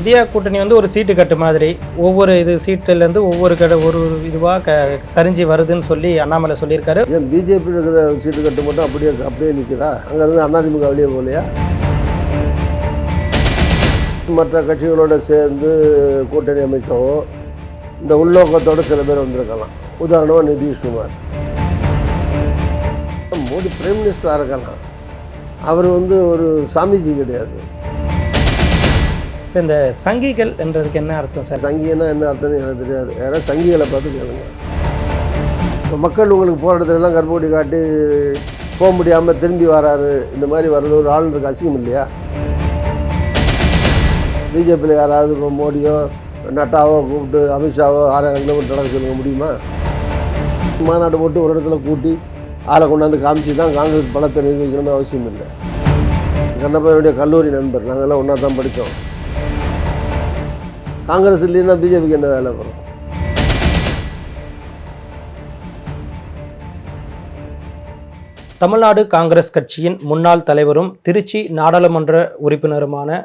India கூட்டணி வந்து ஒரு சீட்டு கட்டு மாதிரி ஒவ்வொரு சீட்டுலேருந்து ஒவ்வொரு ஒரு இதுவாக சரிஞ்சு வருதுன்னு சொல்லி அண்ணாமலை சொல்லியிருக்காரு. ஏன் பிஜேபி இருக்கிற சீட்டு கட்டு மட்டும் அப்படியே நிற்குதா? அங்கேருந்து அதிமுக வெளியே போகலையா? மற்ற கட்சிகளோடு சேர்ந்து கூட்டணி அமைக்கவோ இந்த உள்நோக்கத்தோடு சில பேர் வந்திருக்கலாம். உதாரணமாக நிதிஷ்குமார். மோடி பிரைம் மினிஸ்டராக இருக்கலாம். அவர் ஒரு சாமிஜி கிடையாது. சார், இந்த சங்கிகள் என்றதுக்கு என்ன அர்த்தம் சார்? சங்கின்னா என்ன அர்த்தம்னு எனக்கு தெரியாது. யாராவது சங்கிகளை பார்த்து கேளுங்க. இப்போ மக்கள் உங்களுக்கு போகிற இடத்துலலாம் கருப்பூட்டி காட்டி போக முடியாமல் திரும்பி வராரு, இந்த மாதிரி வர்றது ஒரு ஆளுநருக்கு அசிங்கம் இல்லையா? பிஜேபியில் யாராவது இப்போ மோடியோ நட்டாவோ கூப்பிட்டு அமித்ஷாவோ 6000 கிலோமீட்டர் நடக்க சொல்லுங்க முடியுமா? மாநாடு போட்டு ஒரு இடத்துல கூட்டி ஆளை கொண்டாந்து காமிச்சு தான் காங்கிரஸ் பலத்தை நிர்வகிக்கணும்னு அவசியம் இல்லை. கண்ணப்பனுடைய கல்லூரி நண்பர், நாங்கள்லாம் ஒன்றா தான் படித்தோம். காங்கிரஸ் இல்லைன்னா பிஜேபிக்கு என்ன வேலை வரும்? தமிழ்நாடு காங்கிரஸ் கட்சியின் முன்னாள் தலைவரும் திருச்சி நாடாளுமன்ற உறுப்பினருமான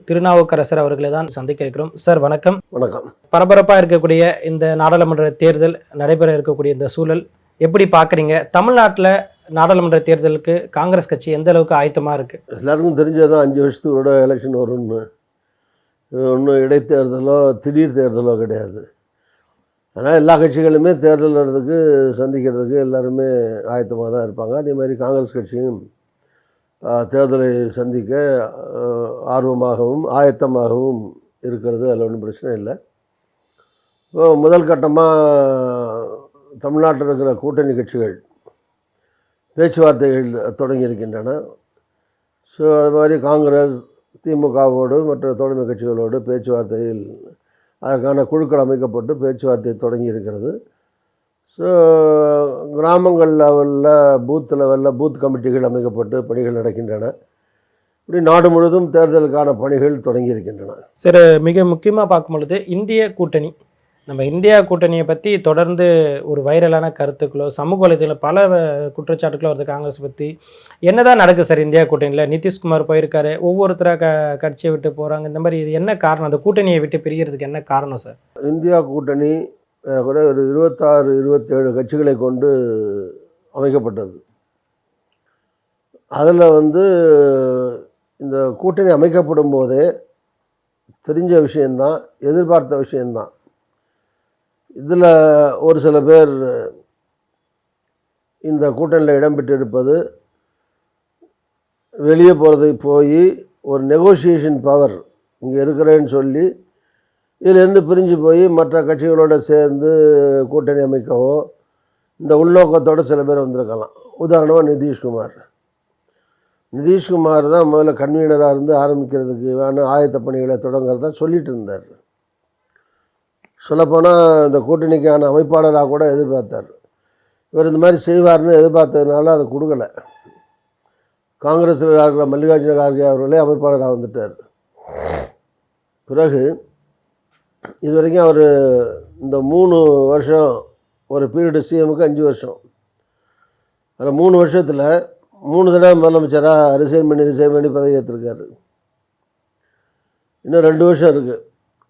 திருநாவுக்கரசர் அவர்களை தான் சந்திக்க இருக்கிறோம். சார் வணக்கம். வணக்கம். பரபரப்பாக இருக்கக்கூடிய இந்த நாடாளுமன்ற தேர்தல் நடைபெற இருக்கக்கூடிய இந்த சூழல் எப்படி பார்க்குறீங்க? தமிழ்நாட்டில் நாடாளுமன்ற தேர்தலுக்கு காங்கிரஸ் கட்சி எந்த அளவுக்கு ஆயத்தமாக இருக்குது? எல்லாருக்கும் தெரிஞ்சதான் 5 வருஷத்துக்கு எலெக்ஷன் வரும்னு. ஒன்றும் இடைத்தேர்தலோ திடீர் தேர்தலோ கிடையாது. அதனால் எல்லா கட்சிகளுமே தேர்தல் வர்றதுக்கு சந்திக்கிறதுக்கு எல்லாருமே ஆயத்தமாக தான் இருப்பாங்க. அதே மாதிரி காங்கிரஸ் கட்சியும் தேர்தலை சந்திக்க ஆர்வமாகவும் ஆயத்தமாகவும் இருக்கிறது. அதில் ஒன்றும் பிரச்சனை இல்லை. இப்போ முதல் கட்டமாக தமிழ்நாட்டில் இருக்கிற கூட்டணி கட்சிகள் பேச்சுவார்த்தைகள் தொடங்கியிருக்கின்றன. ஸோ அது மாதிரி காங்கிரஸ் திமுகவோடு மற்ற தோழமை கட்சிகளோடு பேச்சுவார்த்தையில் அதற்கான குழுக்கள் அமைக்கப்பட்டு பேச்சுவார்த்தை தொடங்கி இருக்கிறது. ஸோ கிராமங்கள் லெவலில் பூத் லெவலில் பூத் கமிட்டிகள் அமைக்கப்பட்டு பணிகள் நடக்கின்றன. இப்படி நாடு முழுவதும் தேர்தலுக்கான பணிகள் தொடங்கி இருக்கின்றன. சரி, மிக முக்கியமாக பார்க்கும் பொழுது இந்திய கூட்டணி, நம்ம இந்தியா கூட்டணியை பற்றி தொடர்ந்து ஒரு வைரலான கருத்துக்களோ சமூக வலைத்தளத்தில் பல குற்றச்சாட்டுகளோ வருது காங்கிரஸ் பற்றி. என்னதான் நடக்குது சார் இந்தியா கூட்டணியில்? நிதிஷ்குமார் போயிருக்காரு, ஒவ்வொருத்தராக கட்சியை விட்டு போகிறாங்க. இந்த மாதிரி இது என்ன காரணம்? அந்த கூட்டணியை விட்டு பிரியறதுக்கு என்ன காரணம் சார்? இந்தியா கூட்டணி கூட ஒரு 26-27 கட்சிகளை கொண்டு அமைக்கப்பட்டது. அதில் இந்த கூட்டணி அமைக்கப்படும் போதே தெரிஞ்ச விஷயந்தான், எதிர்பார்த்த விஷயந்தான். இதில் ஒரு சில பேர் இந்த கூட்டணியில் இடம்பெற்றிருப்பது வெளியே போய் ஒரு நெகோசியேஷன் பவர் இங்கே இருக்கிறேன்னு சொல்லி இதிலேருந்து பிரிஞ்சு போய் மற்ற கட்சிகளோடு சேர்ந்து கூட்டணி அமைக்கவோ இந்த உள்நோக்கத்தோடு சில பேர் வந்திருக்கலாம். உதாரணமாக நிதிஷ்குமார் தான் முதல்ல கன்வீனராக இருந்து ஆரம்பிக்கிறதுக்கு வேணும் ஆயத்த பணிகளை தொடங்குறதா சொல்லிட்டு இருந்தார். சொல்லப்போனால் இந்த கூட்டணிக்கான அமைப்பாளராக கூட எதிர்பார்த்தார். இவர் இந்த மாதிரி செய்வார்னு எதிர்பார்த்ததுனால அதை கொடுக்கலை. காங்கிரஸில் இருக்கிற மல்லிகார்ஜுன கார்கே அவர்களே அமைப்பாளராக வந்துட்டார். பிறகு இது வரைக்கும் அவர் இந்த 3 வருஷம் ஒரு பீரியடு சிஎமுக்கு 5 வருஷம், அதில் 3 வருஷத்தில் 3 தடவை முதலமைச்சராக ரிசைன் பண்ணி பதவி ஏற்றிருக்காரு. இன்னும் 2 வருஷம் இருக்குது.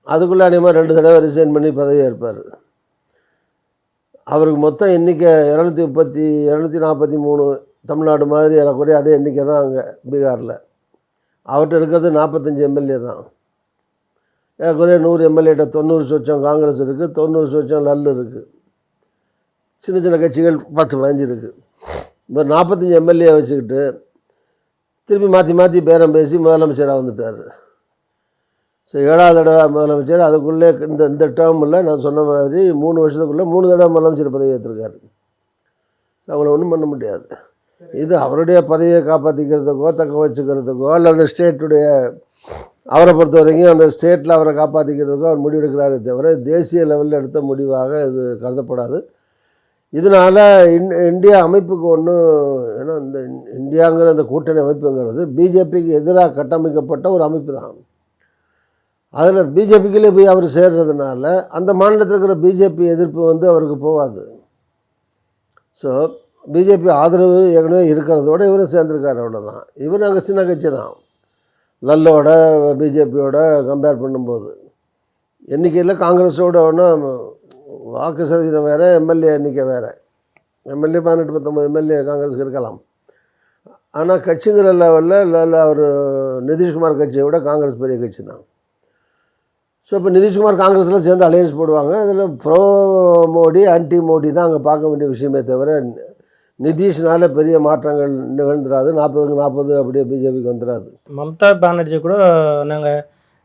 அதுக்குள்ளே அநேகமாக 2 தடவை ரிசைன் பண்ணி பதவி ஏற்பார். அவருக்கு மொத்தம் எண்ணிக்கை 243. தமிழ்நாடு மாதிரி ஏறக்குறைய அதே எண்ணிக்கை தான் அங்கே பீகாரில். அவர்கிட்ட இருக்கிறது 45 எம்எல்ஏ தான். ஏறக்குறைய 100 எம்எல்ஏட்ட 90% காங்கிரஸ் இருக்குது, 90% லல்லு இருக்குது. சின்ன சின்ன கட்சிகள் 10-15 இருக்குது. இப்போ 45 எம்எல்ஏ வச்சுக்கிட்டு திருப்பி மாற்றி பேரம் பேசி முதலமைச்சராக வந்துட்டார். ஸோ 7வது தடவை முதலமைச்சர். அதுக்குள்ளே இந்த டேர்மில் நான் சொன்ன மாதிரி 3 வருஷத்துக்குள்ளே 3 தடவை முதலமைச்சர் பதவி ஏற்றிருக்காரு. அவங்கள ஒன்றும் பண்ண முடியாது. இது அவருடைய பதவியை காப்பாற்றிக்கிறதுக்கோ தக்க வச்சுக்கிறதுக்கோ அல்லது ஸ்டேட்டுடைய அவரை பொறுத்த வரைக்கும் அந்த ஸ்டேட்டில் அவரை காப்பாற்றிக்கிறதுக்கோ அவர் முடிவெடுக்கிறாரே தவிர தேசிய லெவலில் எடுத்த முடிவாக இது கருதப்படாது. இதனால் இந்தியா அமைப்புக்கு ஒன்றும், ஏன்னா இந்த இந்தியாங்கிற அந்த கூட்டணி அமைப்புங்கிறது பிஜேபிக்கு எதிராக கட்டமைக்கப்பட்ட ஒரு அமைப்பு தான். அதில் பிஜேபிக்குள்ளே போய் அவர் சேர்றதுனால அந்த மாநிலத்தில் இருக்கிற பிஜேபி எதிர்ப்பு அவருக்கு போகாது. ஸோ பிஜேபி ஆதரவு ஏற்கனவே இருக்கிறதோடு இவரும் சேர்ந்துருக்காரு, அவ்வளோதான். இவர் அங்கே சின்ன கட்சி தான். லல்லோட பிஜேபியோட கம்பேர் பண்ணும்போது எண்ணிக்கையில் காங்கிரஸோட ஒன்றும் வாக்கு சதவீதம் வேறு, எம்எல்ஏ எண்ணிக்கை வேறு. எம்எல்ஏ 18-19 எம்எல்ஏ காங்கிரஸுக்கு இருக்கலாம். ஆனால் கட்சிங்கிற லெவலில் அவர் நிதிஷ்குமார் கட்சியை விட காங்கிரஸ் பெரிய கட்சி தான். ஸோ இப்போ நிதிஷ்குமார் காங்கிரஸில் சேர்ந்து அலையன்ஸ் போடுவாங்க. அதில் ப்ரோ மோடி ஆன்டி மோடி தான் அங்கே பார்க்க வேண்டிய விஷயமே தவிர நிதிஷ்னால பெரிய மாற்றங்கள் நிகழ்ந்துடாது. 40க்கு 40 அப்படியே பிஜேபிக்கு வந்துடாது. மம்தா பானர்ஜி கூட நாங்கள்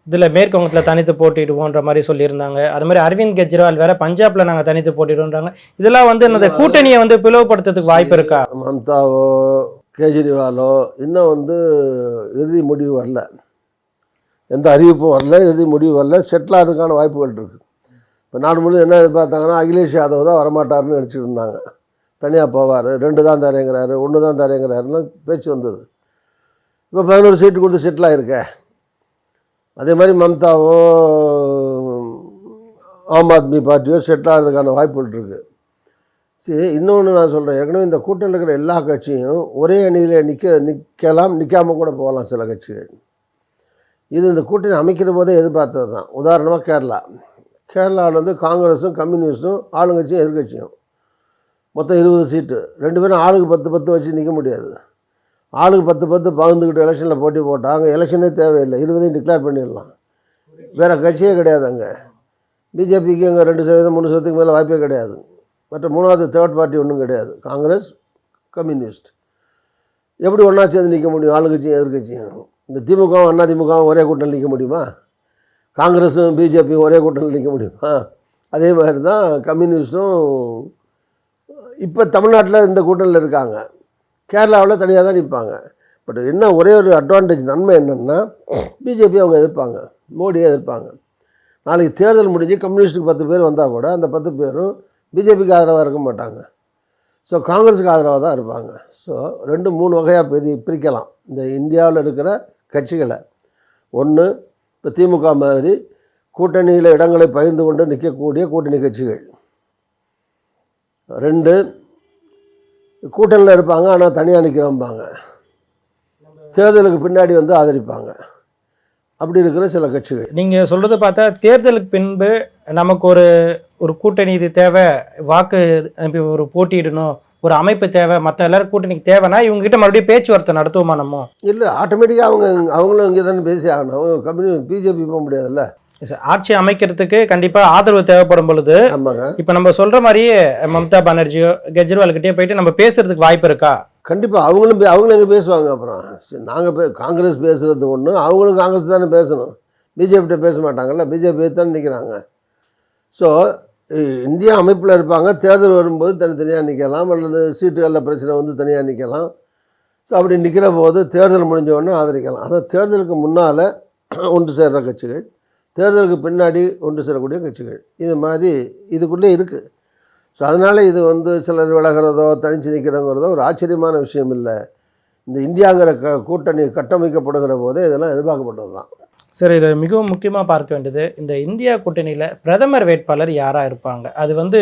இதில் மேற்கு வங்கத்தில் தனித்து போட்டிடுவோன்ற மாதிரி சொல்லியிருந்தாங்க. அது மாதிரி அரவிந்த் கெஜ்ரிவால் வேற பஞ்சாப்ல நாங்கள் தனித்து போட்டிடுவோன்றாங்க. இதெல்லாம் வந்து இந்த கூட்டணியை வந்து பிளவுபடுத்துறதுக்கு வாய்ப்பு இருக்கா? மம்தாவோ கேஜ்ரிவாலோ இன்னும் வந்து இறுதி முடிவு வரல, எந்த அறிவிப்பும் வரல, இறுதி முடிவு வரல. செட்டில் ஆகிறதுக்கான வாய்ப்புகள் இருக்குது. இப்போ நாடு முழுவதும் என்ன எதிர்பார்த்தாங்கன்னா அகிலேஷ் யாதவ் தான் வரமாட்டாருன்னு நினச்சிட்டு இருந்தாங்க. தனியாக போவார், 2 தான் தரேங்கிறாரு, 1 தான் தரேங்கிறாருன்னு பேச்சு வந்தது. இப்போ 11 சீட்டு கொடுத்து செட்டில் ஆகிருக்க. அதே மாதிரி மம்தாவோ ஆம் ஆத்மி பார்ட்டியோ செட்டில் ஆகிறதுக்கான வாய்ப்புகள் இருக்குது. சரி, இன்னொன்று நான் சொல்கிறேன், ஏற்கனவே இந்த கூட்டணியில் இருக்கிற எல்லா கட்சியும் ஒரே அணியில் நிற்கலாம், நிற்காமல் கூட போகலாம் சில கட்சிகள். இது இந்த கூட்டணி அமைக்கிற போதே எதிர்பார்த்தது தான். உதாரணமாக கேரளாவில் வந்து காங்கிரஸும் கம்யூனிஸ்டும் ஆளுங்கட்சியும் எதிர்கட்சியும் மொத்தம் 20 சீட்டு. 2 பேரும் ஆளுக்கு 10 வச்சு நிற்க முடியாது. ஆளுக்கு 10 பகிர்ந்துக்கிட்டு எலெக்ஷனில் போட்டி போட்டால் அங்கே எலெக்ஷனே தேவையில்லை, 20 டிக்ளேர் பண்ணிடலாம். வேறு கட்சியே கிடையாது அங்கே. பிஜேபிக்கு அங்கே 2% 3%க்கு மேலே வாய்ப்பே கிடையாது. மற்ற 3வது தேர்ட் பார்ட்டி ஒன்றும் கிடையாது. காங்கிரஸ் கம்யூனிஸ்ட் எப்படி ஒன்றா சேர்ந்து நிற்க முடியும்? ஆளுங்கட்சியும் எதிர்கட்சியும். இந்த திமுகவும் அதிமுகவும் ஒரே கூட்டணியில் நிற்க முடியுமா? காங்கிரஸும் பிஜேபியும் ஒரே கூட்டணியில் நிற்க முடியுமா? அதே மாதிரி தான் கம்யூனிஸ்ட்டும் இப்போ தமிழ்நாட்டில் இந்த கூட்டணியில் இருக்காங்க. கேரளாவில் தனியாக தான் நிற்பாங்க. பட் என்ன ஒரே ஒரு அட்வான்டேஜ், நன்மை என்னென்னா பிஜேபி அவங்க எதிர்ப்பாங்க, மோடியை எதிர்ப்பாங்க. நாளைக்கு தேர்தல் முடிஞ்சு கம்யூனிஸ்ட்டுக்கு 10 பேர் வந்தால் கூட அந்த 10 பேரும் பிஜேபிக்கு ஆதரவாக இருக்க மாட்டாங்க. ஸோ காங்கிரஸுக்கு ஆதரவாக தான் இருப்பாங்க. ஸோ 2-3 வகையாக பிரிக்கலாம் இந்த இந்தியாவில் இருக்கிற கட்சிகளை. ஒன்று, இப்போ திமுக மாதிரி கூட்டணியில் இடங்களை பகிர்ந்து கொண்டு நிற்கக்கூடிய கூட்டணி கட்சிகள். 2, கூட்டணியில் இருப்பாங்க ஆனால் தனியாக நிற்கிறோம்பாங்க, தேர்தலுக்கு பின்னாடி வந்து ஆதரிப்பாங்க. அப்படி இருக்கிற சில கட்சிகள். நீங்கள் சொல்கிறத பார்த்தா தேர்தலுக்கு பின்பு நமக்கு ஒரு கூட்டணி இது தேவை, வாக்கு ஒரு போட்டியிடணும், ஒரு அமைப்பு தேவை, மற்ற எல்லாரும் கூட்டணிக்கு தேவைன்னா இவங்ககிட்ட மறுபடியும் பேச்சுவார்த்தை நடத்துவோமா நம்ம? இல்லை, ஆட்டோமேட்டிக்காக அவங்களும் இங்கே தானே பேசி ஆகணும். அவங்க பிஜேபி போக முடியாதுல்ல. ஆட்சி அமைக்கிறதுக்கு கண்டிப்பாக ஆதரவு தேவைப்படும் பொழுது ஆமாங்க. இப்போ நம்ம சொல்கிற மாதிரியே மம்தா பானர்ஜியோ கெஜ்ரிவால்கிட்டே போயிட்டு நம்ம பேசுறதுக்கு வாய்ப்பு இருக்கா? கண்டிப்பாக அவங்களும் எங்கே பேசுவாங்க. அப்புறம் நாங்கள் காங்கிரஸ் பேசுகிறது ஒன்று, அவங்களும் காங்கிரஸ் தானே பேசணும். பிஜேபிகிட்ட பேச மாட்டாங்கல்ல, பிஜேபி தானே நிற்கிறாங்க. ஸோ இந்தியா அமைப்பில் இருப்பாங்க. தேர்தல் வரும்போது தனித்தனியாக நிற்கலாம், அல்லது சீட்டுகளில் பிரச்சனை வந்து தனியாக நிற்கலாம். ஸோ அப்படி நிற்கிற போது தேர்தல் முடிஞ்ச உடனே ஆதரிக்கலாம். அதாவது தேர்தலுக்கு முன்னால் ஒன்று சேர்கிற கட்சிகள், தேர்தலுக்கு பின்னாடி ஒன்று சேரக்கூடிய கட்சிகள், இது மாதிரி இதுக்குள்ளே இருக்குது. ஸோ அதனால் இது வந்து சிலர் விலகிறதோ தனித்து நிற்கிறோங்கிறதோ ஒரு ஆச்சரியமான விஷயம் இல்லை. இந்த இந்தியாங்கிற கூட்டணி கட்டமைக்கப்படுகிற போதே இதெல்லாம் எதிர்பார்க்கப்பட்டது தான். சரி, இதை மிகவும் முக்கியமாக பார்க்க வேண்டியது, இந்த இந்தியா கூட்டணியில் பிரதமர் வேட்பாளர் யாராக இருப்பாங்க? அது வந்து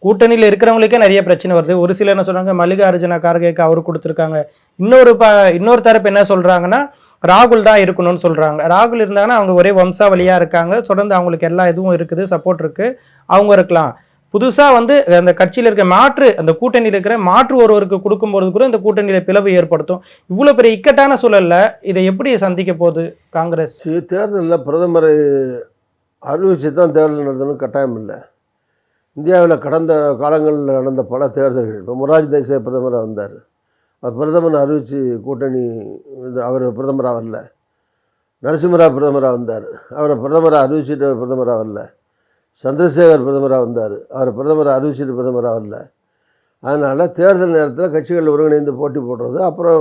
கூட்டணியில் இருக்கிறவங்களுக்கே நிறைய பிரச்சனை வருது. ஒரு சிலர் என்ன சொல்கிறாங்க, மல்லிகார்ஜுன கார்கேக்கு அவர் கொடுத்துருக்காங்க. இன்னொரு தரப்பு என்ன சொல்கிறாங்கன்னா ராகுல் தான் இருக்கணும்னு சொல்கிறாங்க. ராகுல் இருந்தாங்கன்னா அவங்க ஒரே வம்சாவளியாக இருக்காங்க, தொடர்ந்து அவங்களுக்கு எல்லா இதுவும் இருக்குது, சப்போர்ட் இருக்குது, அவங்க இருக்கலாம். புதுசாக வந்து அந்த கட்சியில் இருக்க அந்த கூட்டணியில் இருக்கிற மாற்று ஒருவருக்கு கொடுக்கும்போது கூட இந்த கூட்டணியில் பிளவு ஏற்படுத்தும். இவ்வளோ பெரிய இக்கட்டான சூழலில் இதை எப்படி சந்திக்க போகுது காங்கிரஸ்? தேர்தலில் பிரதமரை அறிவிச்சு தான் தேர்தல் நடத்தணும் கட்டாயம் இல்லை. இந்தியாவில் கடந்த காலங்களில் நடந்த பல தேர்தல்கள், இப்போ மொரார்ஜி தேசாய் பிரதமராக வந்தார், அவர் பிரதமர் அறிவித்து கூட்டணி அவர் பிரதமராக வரல. நரசிம்மராவ் பிரதமராக வந்தார், அவரை பிரதமராக அறிவிச்சுட்டு பிரதமராக வரல. சந்திரசேகர் பிரதமராக வந்தார், அவர் பிரதமரை அறிவிச்சுட்டு பிரதமராக வரல. அதனால் தேர்தல் நேரத்தில் கட்சிகள் ஒருங்கிணைந்து போட்டி போடுறது, அப்புறம்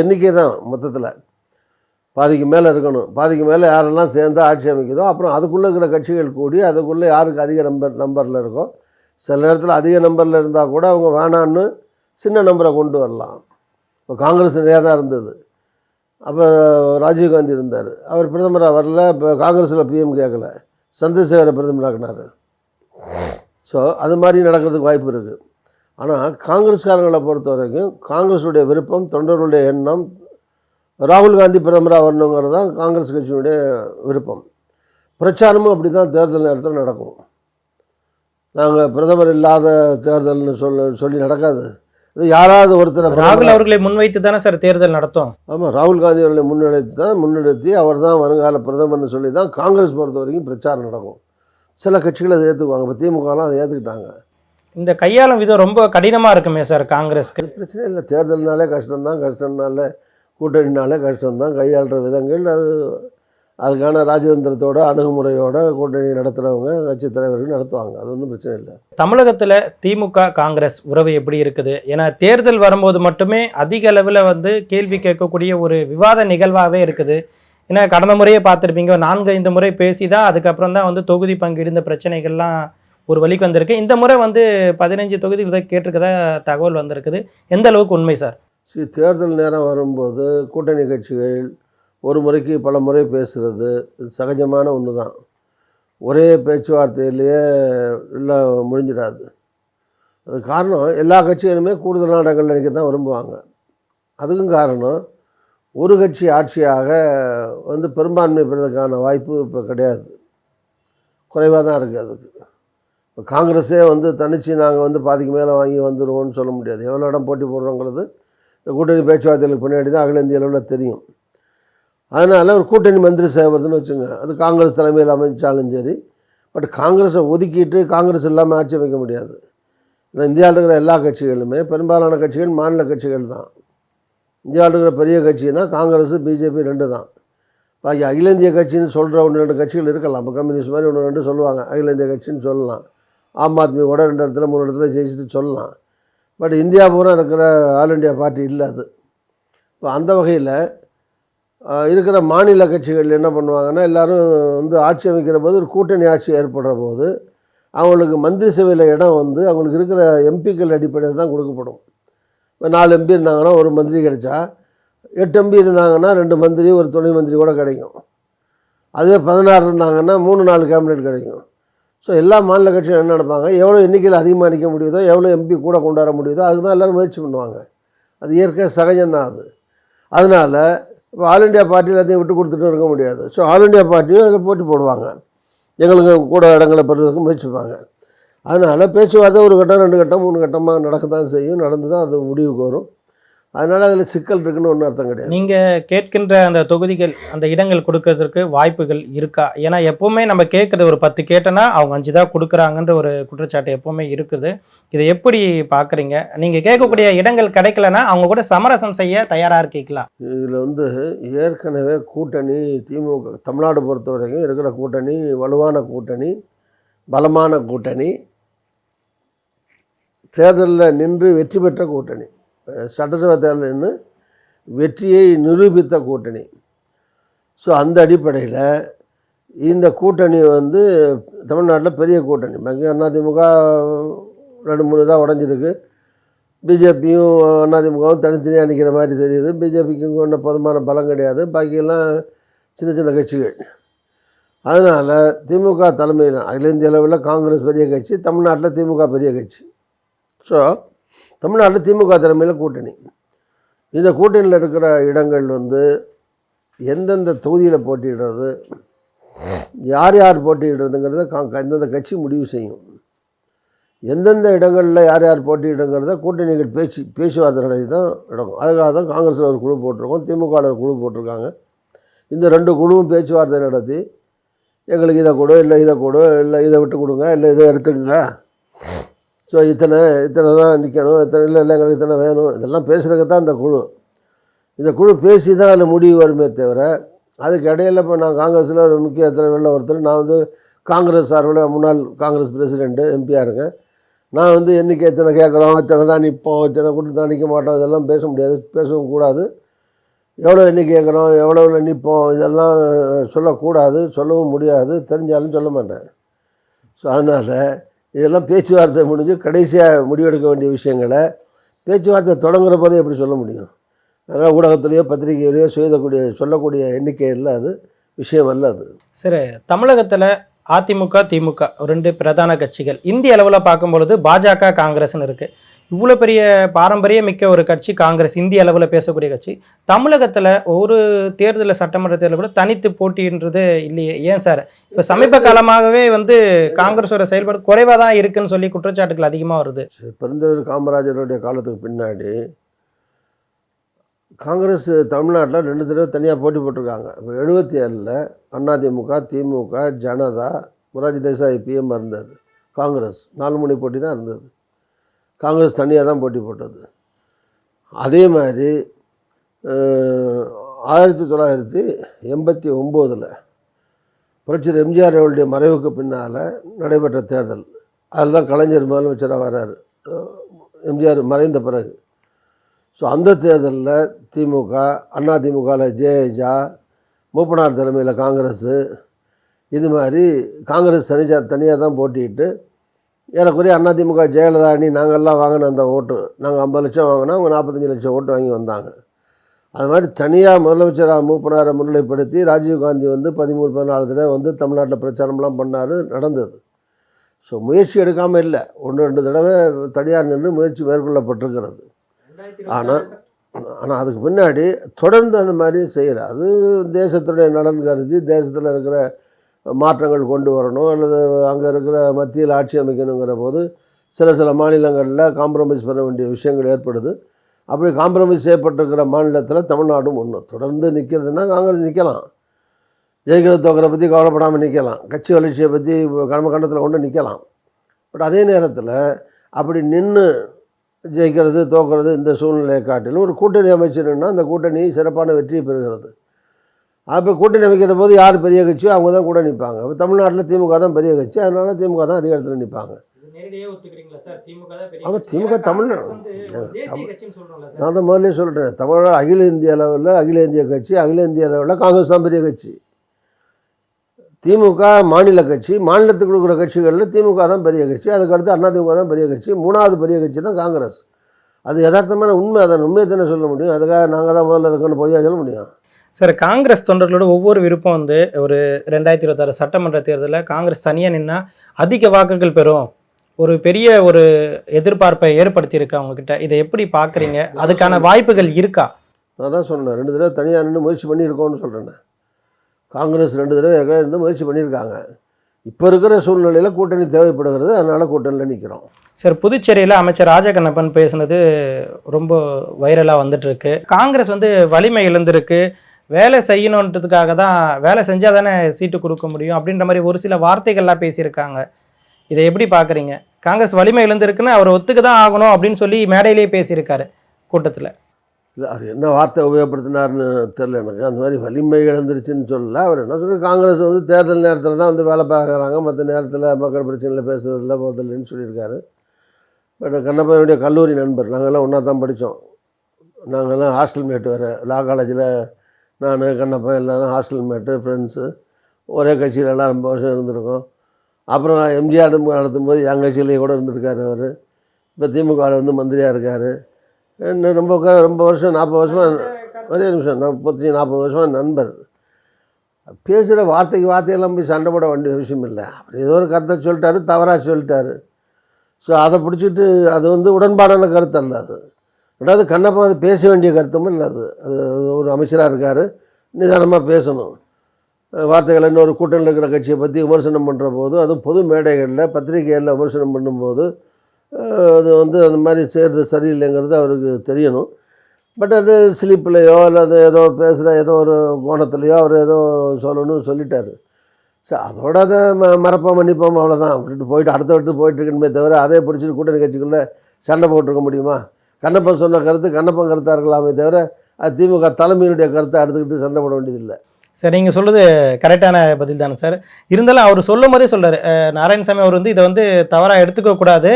எண்ணிக்கை தான் மொத்தத்தில் பாதிக்கு மேலே இருக்கணும். பாதிக்கு மேலே யாரெல்லாம் சேர்ந்து ஆட்சி அமைக்குதோ அப்புறம் அதுக்குள்ளே இருக்கிற கட்சிகள் கூடி அதுக்குள்ளே யாருக்கு அதிக நம்பரில் இருக்கோ, சில நேரத்தில் அதிக நம்பரில் இருந்தால் கூட அவங்க வேணான்னு சின்ன நம்பரை கொண்டு வரலாம். இப்போ காங்கிரஸ் நிறையா தான் இருந்தது. அப்போ ராஜீவ்காந்தி இருந்தார், அவர் பிரதமராக வரல. இப்போ காங்கிரஸில் பிஎம் கேட்கல, சந்திரசேகரை பிரதமராக்கினார். ஸோ அது மாதிரி நடக்கிறதுக்கு வாய்ப்பு இருக்குது. ஆனால் காங்கிரஸ்காரங்களை பொறுத்த வரைக்கும் காங்கிரஸுடைய விருப்பம், தொண்டர்களுடைய எண்ணம், ராகுல் காந்தி பிரதமராக வரணுங்கிறது தான் காங்கிரஸ் கட்சியினுடைய விருப்பம். பிரச்சாரமும் அப்படி தான் தேர்தல் நேரத்தில் நடக்கும். நாங்கள் பிரதமர் இல்லாத தேர்தல்னு சொல்லி நடக்காது. இது யாராவது ஒருத்தர் ராகுல் அவர்களை முன்வைத்து தானே சார் தேர்தல் நடத்தும். ஆமாம், ராகுல் காந்தி அவர்களை முன்னிறுத்தி அவர் தான் வருங்கால பிரதமர்னு சொல்லி தான் காங்கிரஸ் பொறுத்த வரைக்கும் பிரச்சாரம் நடக்கும். சில கட்சிகள் அதை ஏற்றுக்குவாங்க. இப்போ திமுகலாம் அதை ஏற்றுக்கிட்டாங்க. இந்த கையாளும் விதம் ரொம்ப கடினமாக இருக்குமே சார் காங்கிரஸ்க்கு. பிரச்சனை இல்லை, தேர்தல்னாலே கஷ்டம்தான், கஷ்டம்னால கூட்டணினாலே கஷ்டம்தான். கையாளுற விதங்கள் அதுக்கான ராஜதந்திரத்தோட அணுகுமுறையோட கூட்டணி நடத்துகிறவங்க கட்சி தலைவர்கள் நடத்துவாங்க. அது ஒன்றும் பிரச்சனை இல்லை. தமிழகத்தில் திமுக காங்கிரஸ் உறவு எப்படி இருக்குது? ஏன்னா தேர்தல் வரும்போது மட்டுமே அதிக அளவில் கேள்வி கேட்கக்கூடிய ஒரு விவாத நிகழ்வாகவே இருக்குது. ஏன்னா கடந்த முறையே பார்த்துருப்பீங்க, 4-5 முறை பேசி தான் அதுக்கப்புறம் தான் தொகுதி பங்கீடு இந்த பிரச்சனைகள்லாம் ஒரு வழிக்கு வந்திருக்கு. இந்த முறை 15 தொகுதி இதை கேட்டிருக்கதா தகவல் வந்திருக்குது. எந்த அளவுக்கு உண்மை சார்? தேர்தல் நேரம் வரும்போது கூட்டணி கட்சிகள் ஒரு முறைக்கு பல முறை பேசுகிறது சகஜமான ஒன்று தான். ஒரே பேச்சுவார்த்தையிலேயே எல்லாம் முடிஞ்சிடாது. அது காரணம், எல்லா கட்சிகளுமே கூடுதலான இடங்கள் நினைக்க தான் விரும்புவாங்க. அதுக்கும் காரணம், ஒரு கட்சி ஆட்சியாக பெரும்பான்மை பெறதுக்கான வாய்ப்பு இப்போ கிடையாது, குறைவாக தான் இருக்குது. அதுக்கு இப்போ காங்கிரஸே தனிச்சு நாங்கள் பாதிக்கு மேலே வாங்கி வந்துடுவோம்னு சொல்ல முடியாது. எவ்வளோ இடம் போட்டி போடுறோங்கிறது இந்த கூட்டணி பேச்சுவார்த்தைகளுக்கு பின்னாடி தான் அகில இந்திய அளவில் தெரியும். அதனால் ஒரு கூட்டணி மந்திரி சேவதுன்னு வச்சுங்க, அது காங்கிரஸ் தலைமையில் அமைச்சாலும் சரி. பட் காங்கிரஸை ஒதுக்கிட்டு காங்கிரஸ் இல்லாமல் ஆட்சி அமைக்க முடியாது. ஏன்னா இந்தியாவில் இருக்கிற எல்லா கட்சிகளுமே பெரும்பாலான கட்சிகள் மாநில கட்சிகள் தான். இந்தியாவில் இருக்கிற பெரிய கட்சினா காங்கிரஸ், பிஜேபி 2 தான். பாக்கி அகில இந்திய கட்சின்னு சொல்கிற 1-2 கட்சிகள் இருக்கலாம். இப்போ கம்யூனிஸ்ட் மாதிரி 1-2 சொல்லுவாங்க, அகில இந்திய கட்சின்னு சொல்லலாம். ஆம் ஆத்மி கூட 2 இடத்துல 3 இடத்துல ஜெயிச்சுட்டு சொல்லலாம். பட் இந்தியா பூரா இருக்கிற ஆல் இண்டியா பார்ட்டி இல்லை அது. இப்போ அந்த வகையில் இருக்கிற மாநில கட்சிகள் என்ன பண்ணுவாங்கன்னா, எல்லோரும் ஆட்சி அமைக்கிற போது ஒரு கூட்டணி ஆட்சி ஏற்படுற போது அவங்களுக்கு மந்திரி சபையில் இடம் அவங்களுக்கு இருக்கிற எம்பிக்கள் அடிப்படையில் தான் கொடுக்கப்படும். இப்போ 4 எம்பி இருந்தாங்கன்னா ஒரு மந்திரி கிடைச்சா, 8 எம்பி இருந்தாங்கன்னா 2 மந்திரி, ஒரு துணை மந்திரி கூட கிடைக்கும். அதுவே 16 இருந்தாங்கன்னா 3-4 கேபினெட் கிடைக்கும். ஸோ எல்லா மாநில கட்சியும் என்ன நினைப்பாங்க, எவ்வளோ எண்ணிக்கையில் அதிகமாக நிற்க முடியுதோ, எவ்வளோ எம்பி கூட கொண்டு வர முடியுதோ அதுக்கு தான் எல்லோரும் முயற்சி பண்ணுவாங்க. அது இயற்கை சகஜம்தான் அது. அதனால் இப்போ ஆல் இண்டியா பார்ட்டி எல்லாத்தையும் விட்டு கொடுத்துட்டு இருக்க முடியாது. ஸோ ஆல் இண்டியா பார்ட்டியும் அதில் போட்டி போடுவாங்க, எங்களுக்கு கூட இடங்களை பெறுவதற்கு முயற்சிப்பாங்க. அதனால் பேச்சுவார்த்தை ஒரு கட்டம், 2 கட்டம், 3 கட்டமாக நடக்கத்தான் செய்யும். நடந்து தான் அது முடிவுக்கு வரும். அதனால் அதில் சிக்கல் இருக்குன்னு ஒன்றும் அர்த்தம் கிடையாது. நீங்கள் கேட்கின்ற அந்த தொகுதிகள், அந்த இடங்கள் கொடுக்கறதுக்கு வாய்ப்புகள் இருக்கா? ஏன்னா எப்போவுமே நம்ம கேட்குறது ஒரு 10 கேட்டோன்னா அவங்க 5 தான் கொடுக்குறாங்கன்ற ஒரு குற்றச்சாட்டு எப்போவுமே இருக்குது. இதை எப்படி பார்க்குறீங்க? நீங்கள் கேட்கக்கூடிய இடங்கள் கிடைக்கலன்னா அவங்க கூட சமரசம் செய்ய தயாராக இருக்கீங்களா? இதில் ஏற்கனவே கூட்டணி திமுக தமிழ்நாடு பொறுத்த வரைக்கும் இருக்கிற கூட்டணி வலுவான கூட்டணி, பலமான கூட்டணி, தேர்தலில் நின்று வெற்றி பெற்ற கூட்டணி, சட்டசபை தேர்தலில் நின்று வெற்றியை நிரூபித்த கூட்டணி. ஸோ அந்த அடிப்படையில் இந்த கூட்டணி தமிழ்நாட்டில் பெரிய கூட்டணி. அதிமுக 2-3 தான் உடஞ்சிருக்கு. பிஜேபியும் அதிமுகவும் தனித்தனியாக நிற்கிற மாதிரி தெரியுது. பிஜேபிக்கும் ஒன்றும் போதுமான பலம் கிடையாது, பாக்கியெல்லாம் சின்ன சின்ன கட்சிகள். அதனால் திமுக தலைமையில் அகில இந்திய அளவில் காங்கிரஸ் பெரிய கட்சி, தமிழ்நாட்டில் திமுக பெரிய கட்சி. ஸோ தமிழ்நாட்டில் திமுக தலைமையில் கூட்டணி. இந்த கூட்டணியில் இருக்கிற இடங்கள் எந்தெந்த தொகுதியில் போட்டியிடுறது, யார் யார் போட்டியிடுறதுங்கிறத எந்தெந்த கட்சி முடிவு செய்யும். எந்தெந்த இடங்களில் யார் யார் போட்டியிடுங்கிறத கூட்டணிகள் பேச்சுவார்த்தை நடத்தி தான் நடக்கும். அதுக்காக தான் காங்கிரஸில் ஒரு குழு போட்டிருக்கோம், திமுகவில் ஒரு குழு போட்டிருக்காங்க. இந்த 2 குழுவும் பேச்சுவார்த்தை நடத்தி எங்களுக்கு இதை கொடு, இல்லை இதை கொடு, இல்லை இதை விட்டு கொடுங்க, இல்லை இதை எடுத்துக்கங்க, ஸோ இத்தனை தான் நிற்கணும், இல்லை எங்களுக்கு இத்தனை வேணும், இதெல்லாம் பேசுகிறதுக்கு தான் இந்த குழு பேசி தான் அதில் முடிவு வருமே தவிர, அதுக்கு இடையில் இப்போ நான் காங்கிரஸில் ஒரு முக்கிய தலைவரில் ஒருத்தர், நான் காங்கிரஸ் சார்பில் முன்னாள் காங்கிரஸ் பிரசிடெண்ட்டு, எம்பியாக இருக்கேன். நான் என்றைக்கு எத்தனை கேட்குறோம், இத்தனை தான் நிற்போம், இத்தனை கூட்டு தான் நிற்க மாட்டோம், இதெல்லாம் பேச முடியாது, பேசவும் கூடாது. எவ்வளோ எண்ணி கேட்குறோம், எவ்வளோ நிற்போம், இதெல்லாம் சொல்லக்கூடாது, சொல்லவும் முடியாது, தெரிஞ்சாலும் சொல்ல மாட்டேன். ஸோ அதனால் இதெல்லாம் பேச்சுவார்த்தை முடிஞ்சு கடைசியாக முடிவெடுக்க வேண்டிய விஷயங்களை பேச்சுவார்த்தை தொடங்குற போதே எப்படி சொல்ல முடியும்? அதனால் ஊடகத்திலேயோ பத்திரிகையிலையோ சொல்லக்கூடிய எண்ணிக்கை இல்லை, அது விஷயம் அல்ல அது. சரி, தமிழகத்தில் அதிமுக, திமுக 2 பிரதான கட்சிகள். இந்திய அளவில் பார்க்கும்பொழுது பாஜக, காங்கிரஸ்னு இருக்குது. இவ்வளோ பெரிய பாரம்பரிய மிக்க ஒரு கட்சி காங்கிரஸ், இந்திய அளவில் பேசக்கூடிய கட்சி, தமிழகத்தில் ஒரு தேர்தலில் சட்டமன்ற தேர்தலில் கூட தனித்து போட்டின்றது இல்லையே, ஏன் சார்? இப்போ சமீப காலமாகவே வந்து காங்கிரஸோட செயல்பாடு குறைவாக தான் இருக்குன்னு சொல்லி குற்றச்சாட்டுகள் அதிகமாக வருது. பெருந்தலைவர் காமராஜருடைய காலத்துக்கு பின்னாடி காங்கிரஸ் தமிழ்நாட்டில் 2 தடவை தனியாக போட்டி போட்டிருக்காங்க. இப்போ 77ல் அதிமுக, திமுக, ஜனதா, மொரார்ஜி தேசாய் பிஎம் இருந்தார். காங்கிரஸ் 4 முனை போட்டி தான் இருந்தது. காங்கிரஸ் தனியாக தான் போட்டி போட்டது. அதே மாதிரி 1989ல் புரட்சியர் எம்ஜிஆர் அவருடைய மறைவுக்கு பின்னால் நடைபெற்ற தேர்தல், அதில் தான் கலைஞர் முதலமைச்சராக வர்றார் எம்ஜிஆர் மறைந்த பிறகு. ஸோ அந்த தேர்தலில் திமுக, அதிமுகவில் ஜெயலலிதா, மூப்பனார் தலைமையில் காங்கிரஸு, இது மாதிரி காங்கிரஸ் தனியாக தான் போட்டிட்டு ஏறக்குறைய அதிமுக ஜெயலலிதா அணி நாங்கள்லாம் வாங்கின அந்த ஓட்டு, நாங்கள் 50 லட்சம் வாங்கினா அவங்க 45 லட்சம் ஓட்டு வாங்கி வந்தாங்க. அது மாதிரி தனியாக முதலமைச்சராக மூப்பனாரை முன்னிலைப்படுத்தி ராஜீவ்காந்தி வந்து 13-14 தடவை வந்து தமிழ்நாட்டில் பிரச்சாரம்லாம் பண்ணார், நடந்தது. ஸோ முயற்சி எடுக்காமல் இல்லை, 1-2 தடவை தனியார் நின்று முயற்சி மேற்கொள்ளப்பட்டிருக்கிறது. ஆனால் அதுக்கு பின்னாடி தொடர்ந்து அந்த மாதிரி செய்யலை. அது தேசத்துடைய நலன் கருதி தேசத்தில் இருக்கிற மாற்றங்கள் கொண்டு வரணும், அல்லது அங்கே இருக்கிற மத்தியில் ஆட்சி அமைக்கணுங்கிற போது சில மாநிலங்களில் காம்ப்ரமைஸ் பண்ண வேண்டிய விஷயங்கள் ஏற்படுது. அப்படி காம்ப்ரமைஸ் செய்யப்பட்டிருக்கிற மாநிலத்தில் தமிழ்நாடும் ஒன்று. தொடர்ந்து நிற்கிறதுனா காங்கிரஸ் நிற்கலாம், ஜெயிக்கிற தோக்கிற பற்றி கவலைப்படாமல் நிற்கலாம், கட்சி வளர்ச்சியை பற்றி கண்டத்தில் கொண்டு நிற்கலாம். பட் அதே நேரத்தில் அப்படி நின்று ஜெயிக்கிறது தோக்கிறது இந்த சூழ்நிலையை காட்டிலும் ஒரு கூட்டணி அமைச்சர்னா அந்த கூட்டணி சிறப்பான வெற்றியை பெறுகிறது. அப்போ கூட்டணி அமைக்கிற போது யார் பெரிய கட்சியோ அவங்க தான் கூட நிற்பாங்க. இப்போ தமிழ்நாட்டில் திமுக தான் பெரிய கட்சி, அதனால திமுக தான் அதிக இடத்துல நிற்பாங்க. ஆமாம், திமுக தமிழ்நாடு நான் தான் முதல்ல சொல்கிறேன், தமிழ்நாடு அகில இந்திய அளவில் அகில இந்திய கட்சி, அகில இந்திய அளவில் காங்கிரஸ் தான் பெரிய கட்சி. திமுக மாநில கட்சி, மாநிலத்துக்கு கொடுக்குற கட்சிகளில் திமுக தான் பெரிய கட்சி, அதுக்கடுத்து அதிமுக தான் பெரிய கட்சி, 3வது பெரிய கட்சி தான் காங்கிரஸ். அது யதார்த்தமான உண்மை, அதை உண்மையை தானே சொல்ல முடியும். அதுக்காக நாங்கள் தான் முதல்ல இருக்கணும்னு பொய்யா சொல்ல முடியும்? சார், காங்கிரஸ் தொண்டர்களோட ஒவ்வொரு விருப்பம் வந்து ஒரு 2026 சட்டமன்ற தேர்தலில் காங்கிரஸ் தனியாக நின்னா அதிக வாக்குகள் பெறும், ஒரு பெரிய ஒரு எதிர்பார்ப்பை ஏற்படுத்தியிருக்கு அவங்கக்கிட்ட. இதை எப்படி பார்க்குறீங்க? அதுக்கான வாய்ப்புகள் இருக்கா? நான் தான் சொன்னேன், 2 தடவை தனியாக நின்று முயற்சி பண்ணியிருக்கோன்னு சொல்கிறேன். காங்கிரஸ் 2 தடவை ஏற்கனவே இருந்து முயற்சி பண்ணியிருக்காங்க. இப்போ இருக்கிற சூழ்நிலையில் கூட்டணி தேவைப்படுகிறது, அதனால் கூட்டணியில் நிற்கிறோம். சார், புதுச்சேரியில் அமைச்சர் ராஜகண்ணப்பன் பேசுனது ரொம்ப வைரலாக வந்துட்டுருக்கு. காங்கிரஸ் வந்து வலிமை இழந்திருக்கு, வேலை செய்யணுன்றதுக்காக தான், வேலை செஞ்சால் தானே சீட்டு கொடுக்க முடியும் அப்படின்ற மாதிரி ஒரு சில வார்த்தைகள்லாம் பேசியிருக்காங்க. இதை எப்படி பார்க்குறீங்க? காங்கிரஸ் வலிமை இழந்திருக்குன்னு அவர் ஒத்துக்க தான் ஆகணும் அப்படின்னு சொல்லி மேடையிலே பேசியிருக்காரு கூட்டத்தில். இல்லை, அவர் என்ன வார்த்தை உபயோகப்படுத்தினார்னு தெரில எனக்கு. அந்த மாதிரி வலிமை இழந்துருச்சுன்னு சொல்லல. அவர் என்ன சொல்கிறார், காங்கிரஸ் வந்து தேர்தல் நேரத்தில் தான் வந்து வேலை பார்க்குறாங்க, மற்ற நேரத்தில் மக்கள் பிரச்சனையில் பேசுறதில்லை போகிறதில்லைன்னு சொல்லியிருக்காரு. பட் கண்ணப்பனுடைய கல்லூரி நண்பர், நாங்கள்லாம் ஒன்றா தான் படித்தோம். நாங்கள்லாம் ஹாஸ்டல் மேட்டு வேறு, லா காலேஜில் நான் கண்ணப்பன் எல்லோரும் ஹாஸ்டல் மேட்டு ஃப்ரெண்ட்ஸு, ஒரே கட்சியிலலாம் ரொம்ப வருஷம் இருந்திருக்கோம். அப்புறம் நான் எம்ஜிஆர் நடத்தும்போது என் கட்சியிலேயே கூட இருந்திருக்காரு அவர். இப்போ திமுகவில் வந்து மந்திரியாக இருக்கார். இன்னும் ரொம்ப வருஷம், 40 வருஷமாக, ஒரே நிமிஷம், 40 வருஷமாக நண்பர். பேசுகிற வார்த்தையெல்லாம் போய் சண்டை போட வேண்டிய விஷயம் இல்லை. அவர் ஏதோ ஒரு கருத்தை சொல்லிட்டாரு, தவறாக சொல்லிட்டாரு. ஸோ அதை பிடிச்சிட்டு அது வந்து உடன்பாடான கருத்து அல்ல. அது ரெண்டாவது கண்ணப்பா அது பேச வேண்டிய கருத்தும் இல்லை. அது ஒரு அமைச்சராக இருக்கார், நிதானமாக பேசணும். வார்த்தைகள் இன்னொரு கூட்டணியில் இருக்கிற கட்சியை பற்றி விமர்சனம் பண்ணுற போது, அதுவும் பொது மேடைகளில் பத்திரிகைகளில் விமர்சனம் பண்ணும்போது அது வந்து அந்த மாதிரி செய்கிறது சரியில்லைங்கிறது அவருக்கு தெரியணும். பட் அது ஸ்லிப்லேயோ அல்லது ஏதோ பேசுகிற ஏதோ ஒரு கோணத்துலேயோ அவர் ஏதோ சொல்லணும்னு சொல்லிட்டார். ஸோ அதோட அதை மறப்போம் மன்னிப்போம் அவ்வளோதான் அப்படின்ட்டு போயிட்டு அடுத்த போயிட்டுருக்கணுமே தவிர அதே பிடிச்சிட்டு கூட்டணி கட்சிக்குள்ளே சண்டை போட்டிருக்க முடியுமா? கண்ணப்பன் சொன்ன கருத்து கண்ணப்பன் கருத்தாக இருக்கலாமே தவிர அது திமுக தலைமையினுடைய கருத்தை எடுத்துக்கிட்டு சண்டை போட வேண்டியதில்லை. சார், நீங்கள் சொல்கிறது கரெக்டான பதில் தானே சார். இருந்தாலும் அவர் சொல்லும் போதே சொல்கிறார், நாராயணசாமி அவர் வந்து இதை வந்து தவறாக எடுத்துக்கக்கூடாது,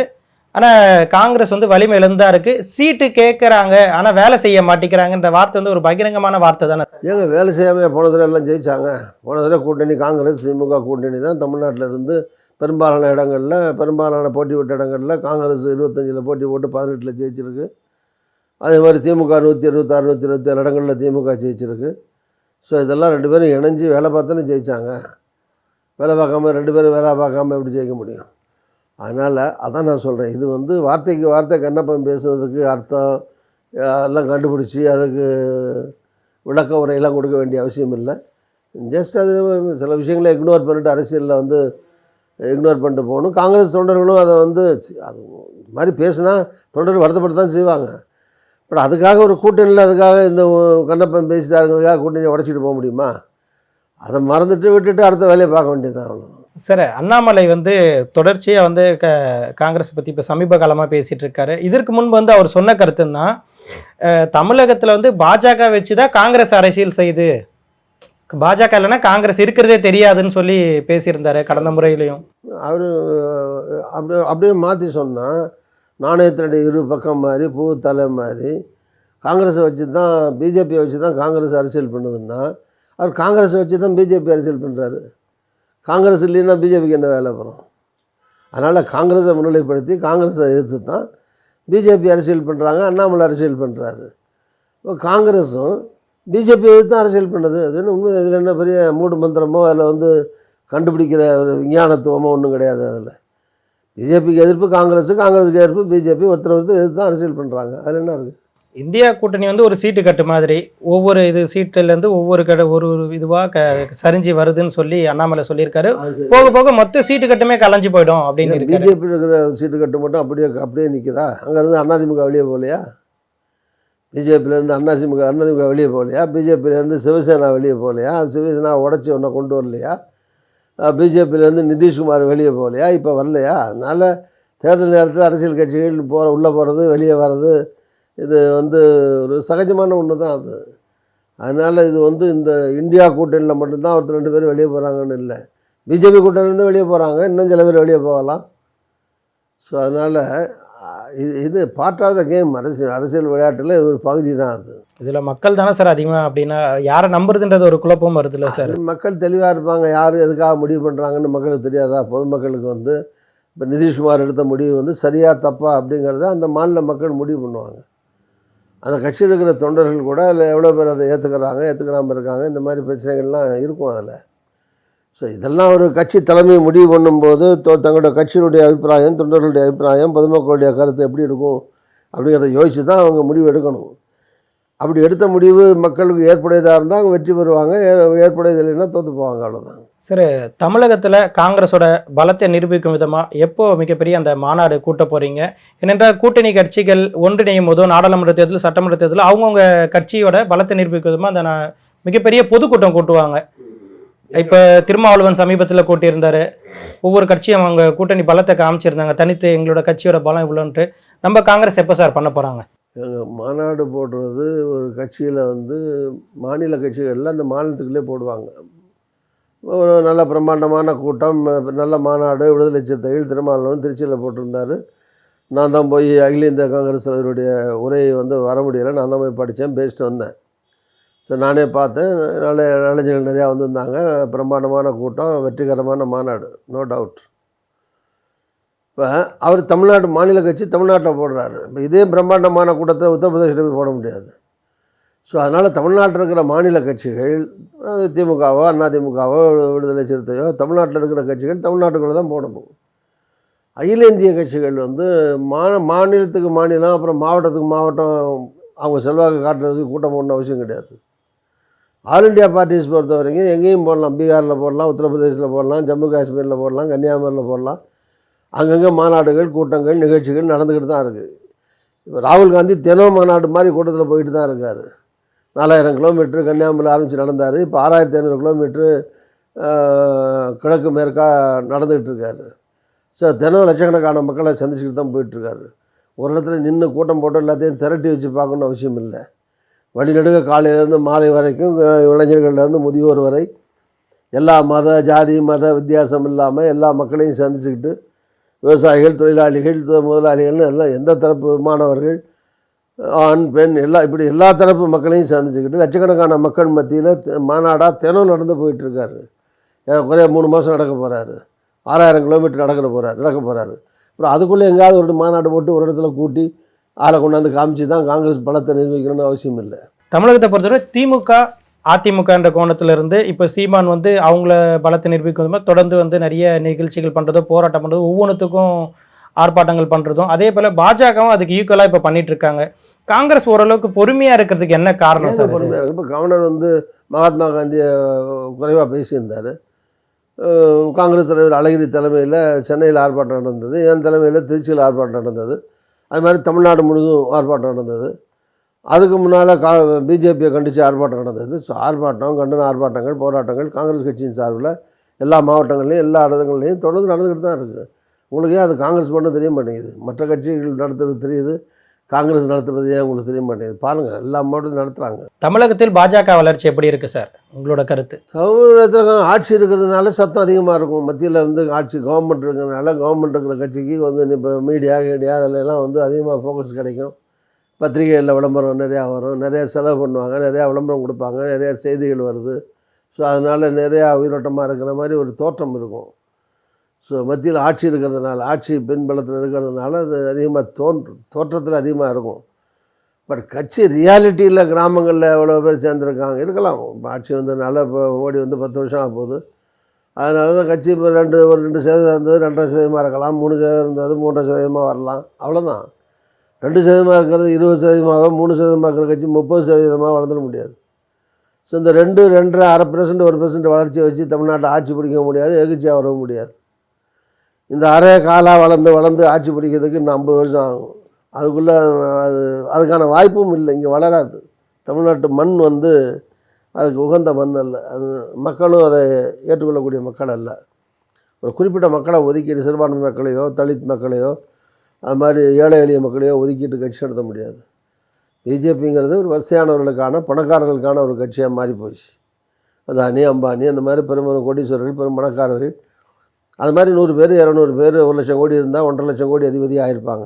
ஆனால் காங்கிரஸ் வந்து வலிமை இழந்தா இருக்குது, சீட்டு கேட்குறாங்க ஆனால் வேலை செய்ய மாட்டேங்கிறாங்கன்ற வார்த்தை வந்து ஒரு பகிரங்கமான வார்த்தை தானே. ஏங்க வேலை செய்யாமல் போன தடவை எல்லாம் ஜெயிச்சாங்க? போன தடவை கூட்டணி காங்கிரஸ் திமுக கூட்டணி தான் தமிழ்நாட்டில் இருந்து பெரும்பாலான இடங்களில், பெரும்பாலான போட்டி விட்ட இடங்களில் காங்கிரஸ் 25 போட்டி போட்டு 18 ஜெயிச்சிருக்கு. அதே மாதிரி திமுக 126 127 இடங்களில் திமுக ஜெயிச்சிருக்கு. ஸோ இதெல்லாம் 2 பேரும் இணைஞ்சு வேலை பார்த்தானே ஜெயித்தாங்க. வேலை பார்க்காம 2 பேரும் வேலை பார்க்காம எப்படி ஜெயிக்க முடியும்? அதனால் அதான் நான் சொல்கிறேன், இது வந்து வார்த்தைக்கு வார்த்தை கண்ணப்பன் பேசுனதுக்கு அர்த்தம் எல்லாம் கண்டுபிடிச்சி அதுக்கு விளக்க உரையெல்லாம் கொடுக்க வேண்டிய அவசியம் இல்லை. ஜஸ்ட் அது சில விஷயங்களை இக்னோர் பண்ணிட்டு அரசியலில் வந்து இக்னோர் பண்ணிட்டு போகணும். காங்கிரஸ் தொண்டர்களும் அதை வந்து அது மாதிரி பேசுனா தொண்டர்கள் வருத்தப்பட்டு தான் செய்வாங்க. பட் அதுக்காக ஒரு கூட்டணியில் அதுக்காக இந்த கண்ணப்பன் பேசிட்டாருங்கிறதுக்காக கூட்டணியை உடச்சிட்டு போக முடியுமா? அதை மறந்துட்டு விட்டுட்டு அடுத்த வேலையை பார்க்க வேண்டியது தான். அவ்வளோ சார், அண்ணாமலை வந்து தொடர்ச்சியாக வந்து காங்கிரஸ் பற்றி இப்போ சமீப காலமாக பேசிகிட்டு இருக்காரு. இதற்கு முன்பு வந்து அவர் சொன்ன கருத்துன்னா, தமிழகத்தில் வந்து பாஜக வச்சு தான் காங்கிரஸ் அரசியல் செய்யுது, பாஜக இல்லைன்னா காங்கிரஸ் இருக்கிறதே தெரியாதுன்னு சொல்லி பேசியிருந்தாரு கடந்த முறையிலையும். அவர் அப்படியே மாற்றி சொன்னால், நாணயத்தினுடைய இரு பக்கம் மாதிரி பூ தலை மாதிரி காங்கிரஸை வச்சு தான் பிஜேபியை வச்சு தான் காங்கிரஸ் அரசியல் பண்ணுதுன்னா, அவர் காங்கிரஸை வச்சு தான் பிஜேபி அரசியல் பண்ணுறாரு. காங்கிரஸ் இல்லைன்னா பிஜேபிக்கு என்ன வேலை வரும்? அதனால் காங்கிரஸை முன்னிலைப்படுத்தி காங்கிரஸை எதிர்த்து தான் பிஜேபி அரசியல் பண்ணுறாங்க, அண்ணாமலை அரசியல் பண்ணுறாரு. இப்போ காங்கிரஸும் பிஜேபி எதிர்த்து தான் அரசியல் பண்ணுது. அதுன்னு உண்மை. இதில் என்ன பெரிய மூடு மந்திரமோ அதில் வந்து கண்டுபிடிக்கிற ஒரு விஞ்ஞானத்துவமோ ஒன்றும் கிடையாது. அதில் பிஜேபிக்கு எதிர்ப்பு காங்கிரஸு, காங்கிரஸுக்கு எதிர்ப்பு பிஜேபி, ஒருத்தர் எதிர்த்து தான் அரசியல் பண்ணுறாங்க. அதில் என்ன இருக்குது? இந்தியா கூட்டணி வந்து ஒரு சீட்டு கட்டு மாதிரி, ஒவ்வொரு இது சீட்டுலேருந்து ஒவ்வொரு ஒரு இதுவாக சரிஞ்சு வருதுன்னு சொல்லி அண்ணாமலை சொல்லியிருக்காரு. போக போக மொத்த சீட்டு கட்டுமே கலைஞ்சு போயிடும் அப்படின்னு. பிஜேபி இருக்கிற சீட்டு கட்டு மட்டும் அப்படியே நிற்குதா? அங்கேருந்து அதிமுக வெளியே போகலையா? பிஜேபியிலேருந்து அதிமுக வெளியே போகலையா? பிஜேபியிலேருந்து சிவசேனா வெளியே போகலையா? சிவசேனா உடச்சி ஒன்றை கொண்டு வரலையா? பிஜேபியிலேருந்து நிதிஷ்குமார் வெளியே போகலையா? இப்போ வரலையா? அதனால் தேர்தல் நேரத்தில் அரசியல் கட்சிகள் உள்ளே போகிறது வெளியே வர்றது இது வந்து ஒரு சகஜமான ஒன்று தான் அது. அதனால் இது வந்து இந்த இந்தியா கூட்டணியில் மட்டும்தான் ஒருத்தர் 2 பேர் வெளியே போகிறாங்கன்னு இல்லை. பிஜேபி கூட்டணிலேருந்து வெளியே போகிறாங்க, இன்னும் சில பேர் வெளியே போகலாம். ஸோ அதனால் இது பார்ட் ஆஃப் த கேம். அரசியல் விளையாட்டில் இது ஒரு பகுதி தான் அது. இதில் மக்கள் தானே சார் அதிகமாக, அப்படின்னா யாரை நம்புறதுன்றது ஒரு குழப்பம் வருதுல்ல சார்? மக்கள் தெளிவாக இருப்பாங்க. யார் எதுக்காக முடிவு பண்ணுறாங்கன்னு மக்களுக்கு தெரியாதா? பொதுமக்களுக்கு வந்து இப்போ நிதிஷ்குமார் எடுத்த முடிவு வந்து சரியா தப்பா அப்படிங்கிறத அந்த மாநில மக்கள் முடிவு பண்ணுவாங்க. அந்த கட்சியில் இருக்கிற தொண்டர்கள் கூட அதில் எவ்வளோ பேர் அதை ஏற்றுக்கிறாமல் இருக்காங்க, இந்த மாதிரி பிரச்சனைகள்லாம் இருக்கும் அதில். ஸோ இதெல்லாம் ஒரு கட்சி தலைமை முடிவு பண்ணும்போது தங்களுடைய கட்சியினுடைய அபிப்பிராயம், தொண்டர்களுடைய அபிப்பிராயம், பொதுமக்களுடைய கருத்து எப்படி இருக்கும் அப்படிங்கிறத யோசித்து தான் அவங்க முடிவு எடுக்கணும். அப்படி எடுத்த முடிவு மக்களுக்கு ஏற்புடையதாக இருந்தால் அவங்க வெற்றி பெறுவாங்க, ஏற்புடையது இல்லைன்னா தோற்று போவாங்க. அவ்வளோதான் சார். தமிழகத்தில் காங்கிரஸோட பலத்தை நிரூபிக்கும் விதமாக எப்போ மிகப்பெரிய அந்த மாநாடு கூட்ட போகிறீங்க? ஏனென்றால் கூட்டணி கட்சிகள் ஒன்றிணையும் போதும் நாடாளுமன்ற தேர்தல், சட்டமன்ற தேர்தல் அவங்கவுங்க கட்சியோட பலத்தை நிரூபிக்கும் விதமாக அந்த மிகப்பெரிய பொதுக்கூட்டம் கூட்டுவாங்க. இப்போ திருமாவளவன் சமீபத்தில் கூட்டியிருந்தார். ஒவ்வொரு கட்சியும் அவங்க கூட்டணி பலத்தை காமிச்சிருந்தாங்க, தனித்து எங்களோட கட்சியோட பலம் இவ்வளோன்ட்டு. நம்ம காங்கிரஸ் எப்போ சார் பண்ண போகிறாங்க? மாநாடு போடுறது ஒரு கட்சியில் வந்து மாநில கட்சிகளில் அந்த மாநிலத்துக்குள்ளே போடுவாங்க. ஒரு நல்ல பிரம்மாண்டமான கூட்டம், நல்ல மாநாடு. விடுதலை சிறுத்தைகள் திருமாவளவன் திருச்சியில் போட்டிருந்தார். நான் தான் போய் அகில இந்திய காங்கிரஸ் தலைவருடைய உரையை வந்து வர முடியலை, நான் தான் போய் படித்தேன், பேசிட்டு வந்தேன். ஸோ நானே பார்த்தேன். இளைஞர்கள் நிறையா வந்திருந்தாங்க. பிரம்மாண்டமான கூட்டம், வெற்றிகரமான மாநாடு, நோ டவுட். இப்போ அவர் தமிழ்நாடு மாநில கட்சி தமிழ்நாட்டில் போடுறாரு. இப்போ இதே பிரம்மாண்டமான கூட்டத்தை உத்தரப்பிரதேசத்தில் போய் போட முடியாது. ஸோ அதனால் தமிழ்நாட்டில் இருக்கிற மாநில கட்சிகள், திமுகவோ அதிமுகவோ விடுதலை சிறுத்தையோ, தமிழ்நாட்டில் இருக்கிற கட்சிகள் தமிழ்நாட்டுக்குள்ளே தான் போடணும். அகில இந்திய கட்சிகள் வந்து மாநிலத்துக்கு மாநிலம், அப்புறம் மாவட்டத்துக்கு மாவட்டம் அவங்க செல்வாக்கு காட்டுறதுக்கு கூட்டம் போடணும் அவசியம் கிடையாது. ஆல் இண்டியா பார்ட்டிஸ் பொறுத்த வரைக்கும் எங்கேயும் போடலாம். பீகாரில் போடலாம், உத்தரப்பிரதேசில் போடலாம், ஜம்மு காஷ்மீரில் போடலாம், கன்னியாகுமரியில் போடலாம். அங்கங்கே மாநாடுகள், கூட்டங்கள், நிகழ்ச்சிகள் நடந்துக்கிட்டு தான் இருக்குது. இப்போ ராகுல் காந்தி தினம் மாநாடு மாதிரி கூட்டத்தில் போயிட்டு தான் இருக்கார். 4000 கிலோமீட்டர் கன்னியாகுமரியில் ஆரம்பித்து நடந்தார். இப்போ 6500 கிலோமீட்ரு கிழக்கு மேற்காக நடந்துக்கிட்டு இருக்காரு. ஸோ தினம் லட்சக்கணக்கான மக்களை சந்திச்சுக்கிட்டு தான் போயிட்டுருக்காரு. ஒரு இடத்துல நின்று கூட்டம் போட்டு எல்லாத்தையும் திரட்டி வச்சு பார்க்கணுன்னு அவசியம் இல்லை. வழிநடுக காலையிலேருந்து மாலை வரைக்கும், இளைஞர்கள்லேருந்து முதியோர் வரை எல்லா ஜாதி மத வித்தியாசம் இல்லாமல் எல்லா மக்களையும் சந்திச்சுக்கிட்டு, விவசாயிகள், தொழிலாளிகள், முதலாளிகள்னு எல்லாம் எந்த தரப்பு மாணவர்கள், ஆண் பெண் எல்லாம் இப்படி எல்லா தரப்பு மக்களையும் சந்திச்சுக்கிட்டு லட்சக்கணக்கான மக்கள் மத்தியில் மாநாடாக தினம் நடந்து போயிட்டுருக்காரு. குறைய 3 மாதம் நடக்க போகிறாரு. 6000 கிலோமீட்டர் நடக்க போகிறாரு. அப்புறம் அதுக்குள்ளே எங்கேயாவது ஒரு மாநாடு போட்டு ஒரு இடத்துல கூட்டி ஆளை கொண்டாந்து காமிச்சு தான் காங்கிரஸ் பலத்தை நிர்வகிக்கணும்னு அவசியம் இல்லை. தமிழகத்தை பொறுத்தவரை திமுக அதிமுகன்ற கோணத்திலிருந்து இப்போ சீமான் வந்து அவங்கள பலத்தை நிரூபிக்கும் தொடர்ந்து வந்து நிறைய நிகழ்ச்சிகள் பண்ணுறதோ போராட்டம் பண்ணுறதோ ஒவ்வொன்றுத்துக்கும் ஆர்ப்பாட்டங்கள் பண்ணுறதும் அதே போல் பாஜகவும் அதுக்கு ஈக்குவலாக இப்போ பண்ணிட்டு இருக்காங்க. காங்கிரஸ் ஓரளவுக்கு பொறுமையாக இருக்கிறதுக்கு என்ன காரணம் சார்? பொறுமையாக இருக்குது. இப்போ கவர்னர் வந்து மகாத்மா காந்தியை குறைவாக பேசியிருந்தார். காங்கிரஸ் தலைவர் அழகிரி தலைமையில் சென்னையில் ஆர்ப்பாட்டம் நடந்தது, என் தலைமையில் திருச்சியில் ஆர்ப்பாட்டம் நடந்தது, அது மாதிரி தமிழ்நாடு முழுவதும் ஆர்ப்பாட்டம் நடந்தது. அதுக்கு முன்னால் பிஜேபியை கண்டித்து ஆர்ப்பாட்டம் நடந்தது. ஸோ ஆர்ப்பாட்டம், கண்டன ஆர்ப்பாட்டங்கள், போராட்டங்கள் காங்கிரஸ் கட்சியின் சார்பில் எல்லா மாவட்டங்கள்லையும் எல்லா இடங்கள்லையும் தொடர்ந்து நடந்துக்கிட்டு தான் இருக்குது. உங்களுக்கு ஏன் அது காங்கிரஸ் மட்டும் தெரிய மாட்டேங்குது? மற்ற கட்சிகள் நடத்துறது தெரியுது, காங்கிரஸ் நடத்துறது ஏன் உங்களுக்கு தெரிய மாட்டேங்குது? பாருங்கள், எல்லா மாவட்டத்தையும் நடத்துகிறாங்க. தமிழகத்தில் பாஜக வளர்ச்சி எப்படி இருக்குது சார், உங்களோட கருத்து? தமிழகத்தில் ஆட்சி இருக்கிறதுனால சத்தம் அதிகமாக இருக்கும். மத்தியில் வந்து ஆட்சி கவர்மெண்ட் இருக்கிறதுனால கவர்மெண்ட் இருக்கிற கட்சிக்கு வந்து இப்போ மீடியா அதிலெல்லாம் வந்து அதிகமாக ஃபோக்கஸ் கிடைக்கும். பத்திரிகைகளில் விளம்பரம் நிறையா வரும், நிறையா செலவு பண்ணுவாங்க, நிறையா விளம்பரம் கொடுப்பாங்க, நிறையா செய்திகள் வருது. ஸோ அதனால் நிறையா உயிரோட்டமாக இருக்கிற மாதிரி ஒரு தோற்றம் இருக்கும். ஸோ மத்தியில் ஆட்சி இருக்கிறதுனால, ஆட்சி பின்பலத்தில் இருக்கிறதுனால அது அதிகமாக தோற்றத்தில் அதிகமாக இருக்கும். பட் கட்சி ரியாலிட்டியில் கிராமங்களில் எவ்வளோ பேர் சேர்ந்துருக்காங்க இருக்கலாம். இப்போ ஆட்சி வந்ததுனால இப்போ மோடி வந்து 10 வருஷம் ஆக போகுது. அதனால தான் கட்சி இப்போ ஒரு 2% இருந்தது 2.5% இருக்கலாம், 3% இருந்தது 3.5% வரலாம், அவ்வளோதான். 2% இருக்கிறது 20%, 3% இருக்கிற கட்சி 30% வளர்ந்துட முடியாது. ஸோ இந்த 2.5% 1% வளர்ச்சியை வச்சு தமிழ்நாட்டை ஆட்சி பிடிக்க முடியாது, எதிர்ச்சியாக வரவும் முடியாது. இந்த அரை காலாக வளர்ந்து ஆட்சி பிடிக்கிறதுக்கு இன்னும் 50 வருஷம் ஆகும். அதுக்குள்ளே அதுக்கான வாய்ப்பும் இல்லை, இங்கே வளராது. தமிழ்நாட்டு மண் வந்து அதுக்கு உகந்த மண் அல்ல. அது மக்களும் அதை ஏற்றுக்கொள்ளக்கூடிய மக்கள் அல்ல. ஒரு குறிப்பிட்ட மக்களை ஒதுக்கிட்டு சிறுபான்மை மக்களையோ தலித் மக்களையோ அது மாதிரி ஏழை எளிய மக்களையோ ஒதுக்கிட்டு கட்சி நடத்த முடியாது. பிஜேபிங்கிறது ஒரு வசதியானவர்களுக்கான பணக்காரர்களுக்கான ஒரு கட்சியாக மாறி போச்சு. அதானி அம்பானி அந்த மாதிரி பெரும் கோடீஸ்வரர்கள், பெரும் பணக்காரர்கள், அது மாதிரி 100 பேர் 200 பேர் 1 லட்சம் கோடி இருந்தால் 1.5 லட்சம் கோடி அதிபதியாக ஆயிருப்பாங்க.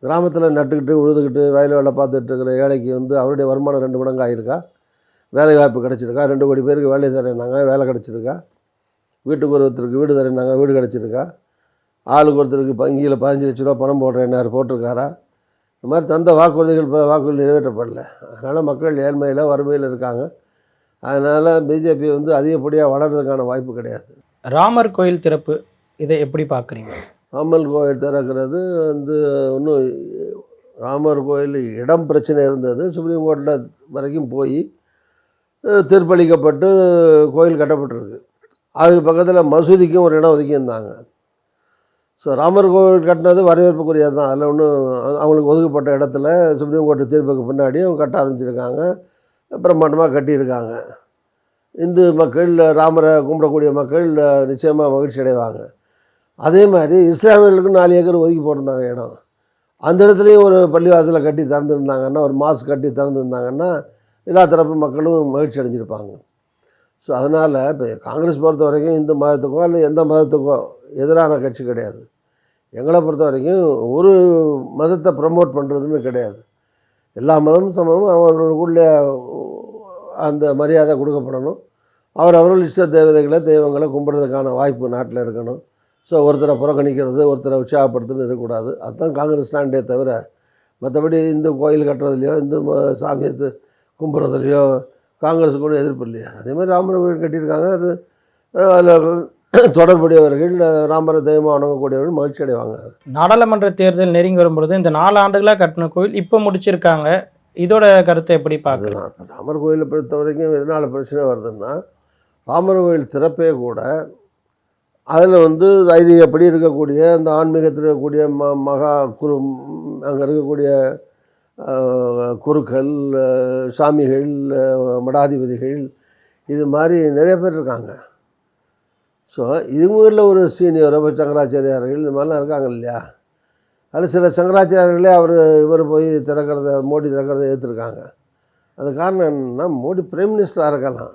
கிராமத்தில் நட்டுக்கிட்டு உழுதுகிட்டு வயல் வேலை பார்த்துட்டு இருக்கிற ஏழைக்கு வந்து அவருடைய வருமானம் 2 மடங்கு ஆகிருக்கா? வேலை வாய்ப்பு கிடச்சிருக்கா? 2 கோடி பேருக்கு வேலை தரேன்னாங்க, வேலை கிடச்சிருக்கா? வீட்டுக்கு ஒருத்தருக்கு வீடு தரேன்னாங்க, வீடு கிடச்சிருக்கா? ஆளுக்கு ஒருத்தருக்கு வங்கியில் 15 லட்ச ரூபா பணம் போடுறேன்னாரு, போட்டிருக்காரா? இந்த மாதிரி தந்த வாக்குறுதிகள் நிறைவேற்றப்படலை. அதனால் மக்கள் ஏழ்மையில் வறுமையில் இருக்காங்க. அதனால் பிஜேபி வந்து அதிகப்படியாக வளர்கிறதுக்கான வாய்ப்பு கிடையாது. ராமர் கோயில் திறப்பு இதை எப்படி பார்க்குறீங்க? ராமர் கோயில் திறக்கிறது வந்து இன்னும் ராமர் கோயில் இடம் பிரச்சனை இருந்தது. சுப்ரீம் கோர்ட்டில் வரைக்கும் போய் தீர்ப்பளிக்கப்பட்டு கோயில் கட்டப்பட்டிருக்கு. அதுக்கு பக்கத்தில் மசூதிக்கும் ஒரு இடம் ஒதுக்கியிருந்தாங்க. ஸோ ராமர் கோவில் கட்டினது வரவேற்புக்குரியது தான். அதில் ஒன்றும் அவங்களுக்கு ஒதுக்கப்பட்ட இடத்துல சுப்ரீம் கோர்ட்டு தீர்ப்புக்கு பின்னாடி அவங்க கட்ட ஆரம்பிச்சிருக்காங்க, பிரம்மாண்டமாக கட்டியிருக்காங்க. இந்து மக்கள், ராமரை கும்பிடக்கூடிய மக்கள் நிச்சயமாக மகிழ்ச்சி அடைவாங்க. அதே மாதிரி இஸ்லாமியர்களுக்கு 4 ஏக்கர் ஒதுக்கி போட்டிருந்தாங்க இடம். அந்த இடத்துலையும் ஒரு பள்ளிவாசலை கட்டி திறந்துருந்தாங்கன்னா, ஒரு மாஸ்க் கட்டி திறந்துருந்தாங்கன்னா எல்லா தரப்பு மக்களும் மகிழ்ச்சி அடைஞ்சிருப்பாங்க. ஸோ அதனால் இப்போ காங்கிரஸ் பொறுத்த வரைக்கும் இந்து மதத்துக்கோ இல்லை எந்த மதத்துக்கோ எதிரான கட்சி கிடையாது. எங்களை பொறுத்த வரைக்கும் ஒரு மதத்தை ப்ரமோட் பண்ணுறதுன்னு கிடையாது. எல்லா மதமும் சமமும் அவர்களுக்குள்ளே அந்த மரியாதை கொடுக்கப்படணும். அவர்கள் இஷ்ட தெய்வங்களை கும்பிட்றதுக்கான வாய்ப்பு நாட்டில் இருக்கணும். ஸோ ஒருத்தரை புறக்கணிக்கிறது, ஒருத்தரை உற்சாகப்படுத்துன்னு இருக்கக்கூடாது. அதுதான் காங்கிரஸ் ஸ்டாண்டே தவிர மற்றபடி இந்து கோயில் கட்டுறதுலையோ இந்து சாமியத்தை கும்பிட்றதுலையோ காங்கிரஸுக்கு கூட எதிர்ப்பு இல்லையா? அதே மாதிரி ராமர் கோயில் கட்டியிருக்காங்க. அது அதில் தொடர்புடையவர்கள், ராமரை தெய்வமாக வணங்கக்கூடியவர்கள் மகிழ்ச்சி அடைவாங்க. நாடாளுமன்ற தேர்தல் நெருங்கி வரும்பொழுது இந்த 4 ஆண்டுகளாக கட்டின கோயில் இப்போ முடிச்சிருக்காங்க, இதோட கருத்தை எப்படி பார்க்கலாம்? ராமர் கோயிலை பொறுத்த வரைக்கும் எதனால் பிரச்சனை வருதுன்னா, ராமர் கோயில் திறப்பே கூட அதில் வந்து ஐதீகப்படி இருக்கக்கூடிய அந்த ஆன்மீகத்தில் இருக்கக்கூடிய மகா குரு, அங்கே இருக்கக்கூடிய குருக்கள், சாமிகள், மடாதிபதிகள், இது மாதிரி நிறைய பேர் இருக்காங்க. ஸோ இவங்களில் ஒரு சீனியர் சங்கராச்சாரியார்கள் இந்த மாதிரிலாம் இருக்காங்க இல்லையா? அதில் சில சங்கராச்சாரியர்களே இவர் போய் திறக்கிறத, மோடி திறக்கிறத ஏற்றுருக்காங்க. அது காரணம் என்னென்னா, மோடி பிரைம் மினிஸ்டராக இருக்கலாம்,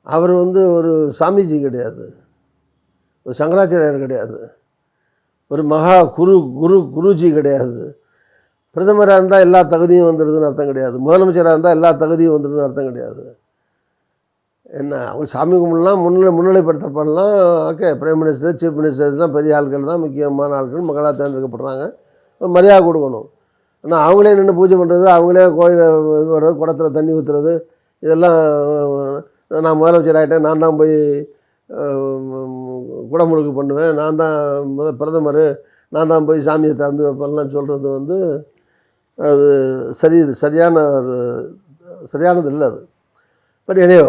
அவர் வந்து ஒரு சாமிஜி கிடையாது, ஒரு சங்கராச்சாரியார் கிடையாது, ஒரு மகா குருஜி கிடையாது. பிரதமராக இருந்தால் எல்லா தகுதியும் வந்துடுதுன்னு அர்த்தம் கிடையாது. முதலமைச்சராக இருந்தால் எல்லா தகுதியும் வந்துடுதுன்னு அர்த்தம் கிடையாது. என்ன, அவங்க சாமி கும்பிடலாம், முன்னிலைப்படுத்தப்படலாம். ஓகே, பிரைம் மினிஸ்டர், சீஃப் மினிஸ்டர்ஸ்லாம் பெரிய ஆட்கள் தான், முக்கியமான ஆட்கள், மக்களாக தேர்ந்தெடுக்கப்படுறாங்க, மரியாதை கொடுக்கணும். ஆனால் அவங்களே நின்று பூஜை பண்ணுறது, அவங்களே கோயில் இது பண்ணுறது, குடத்தில் தண்ணி ஊற்றுறது, இதெல்லாம் நான் முதலமைச்சர் ஆகிட்டேன், நான் தான் போய் குடமுழுக்கு பண்ணுவேன், நான் தான் பிரதமர், நான் தான் போய் சாமியை திறந்து வைப்பேன்லாம் சொல்கிறது வந்து அது சரியானது இல்லை அது. பட் எனியோ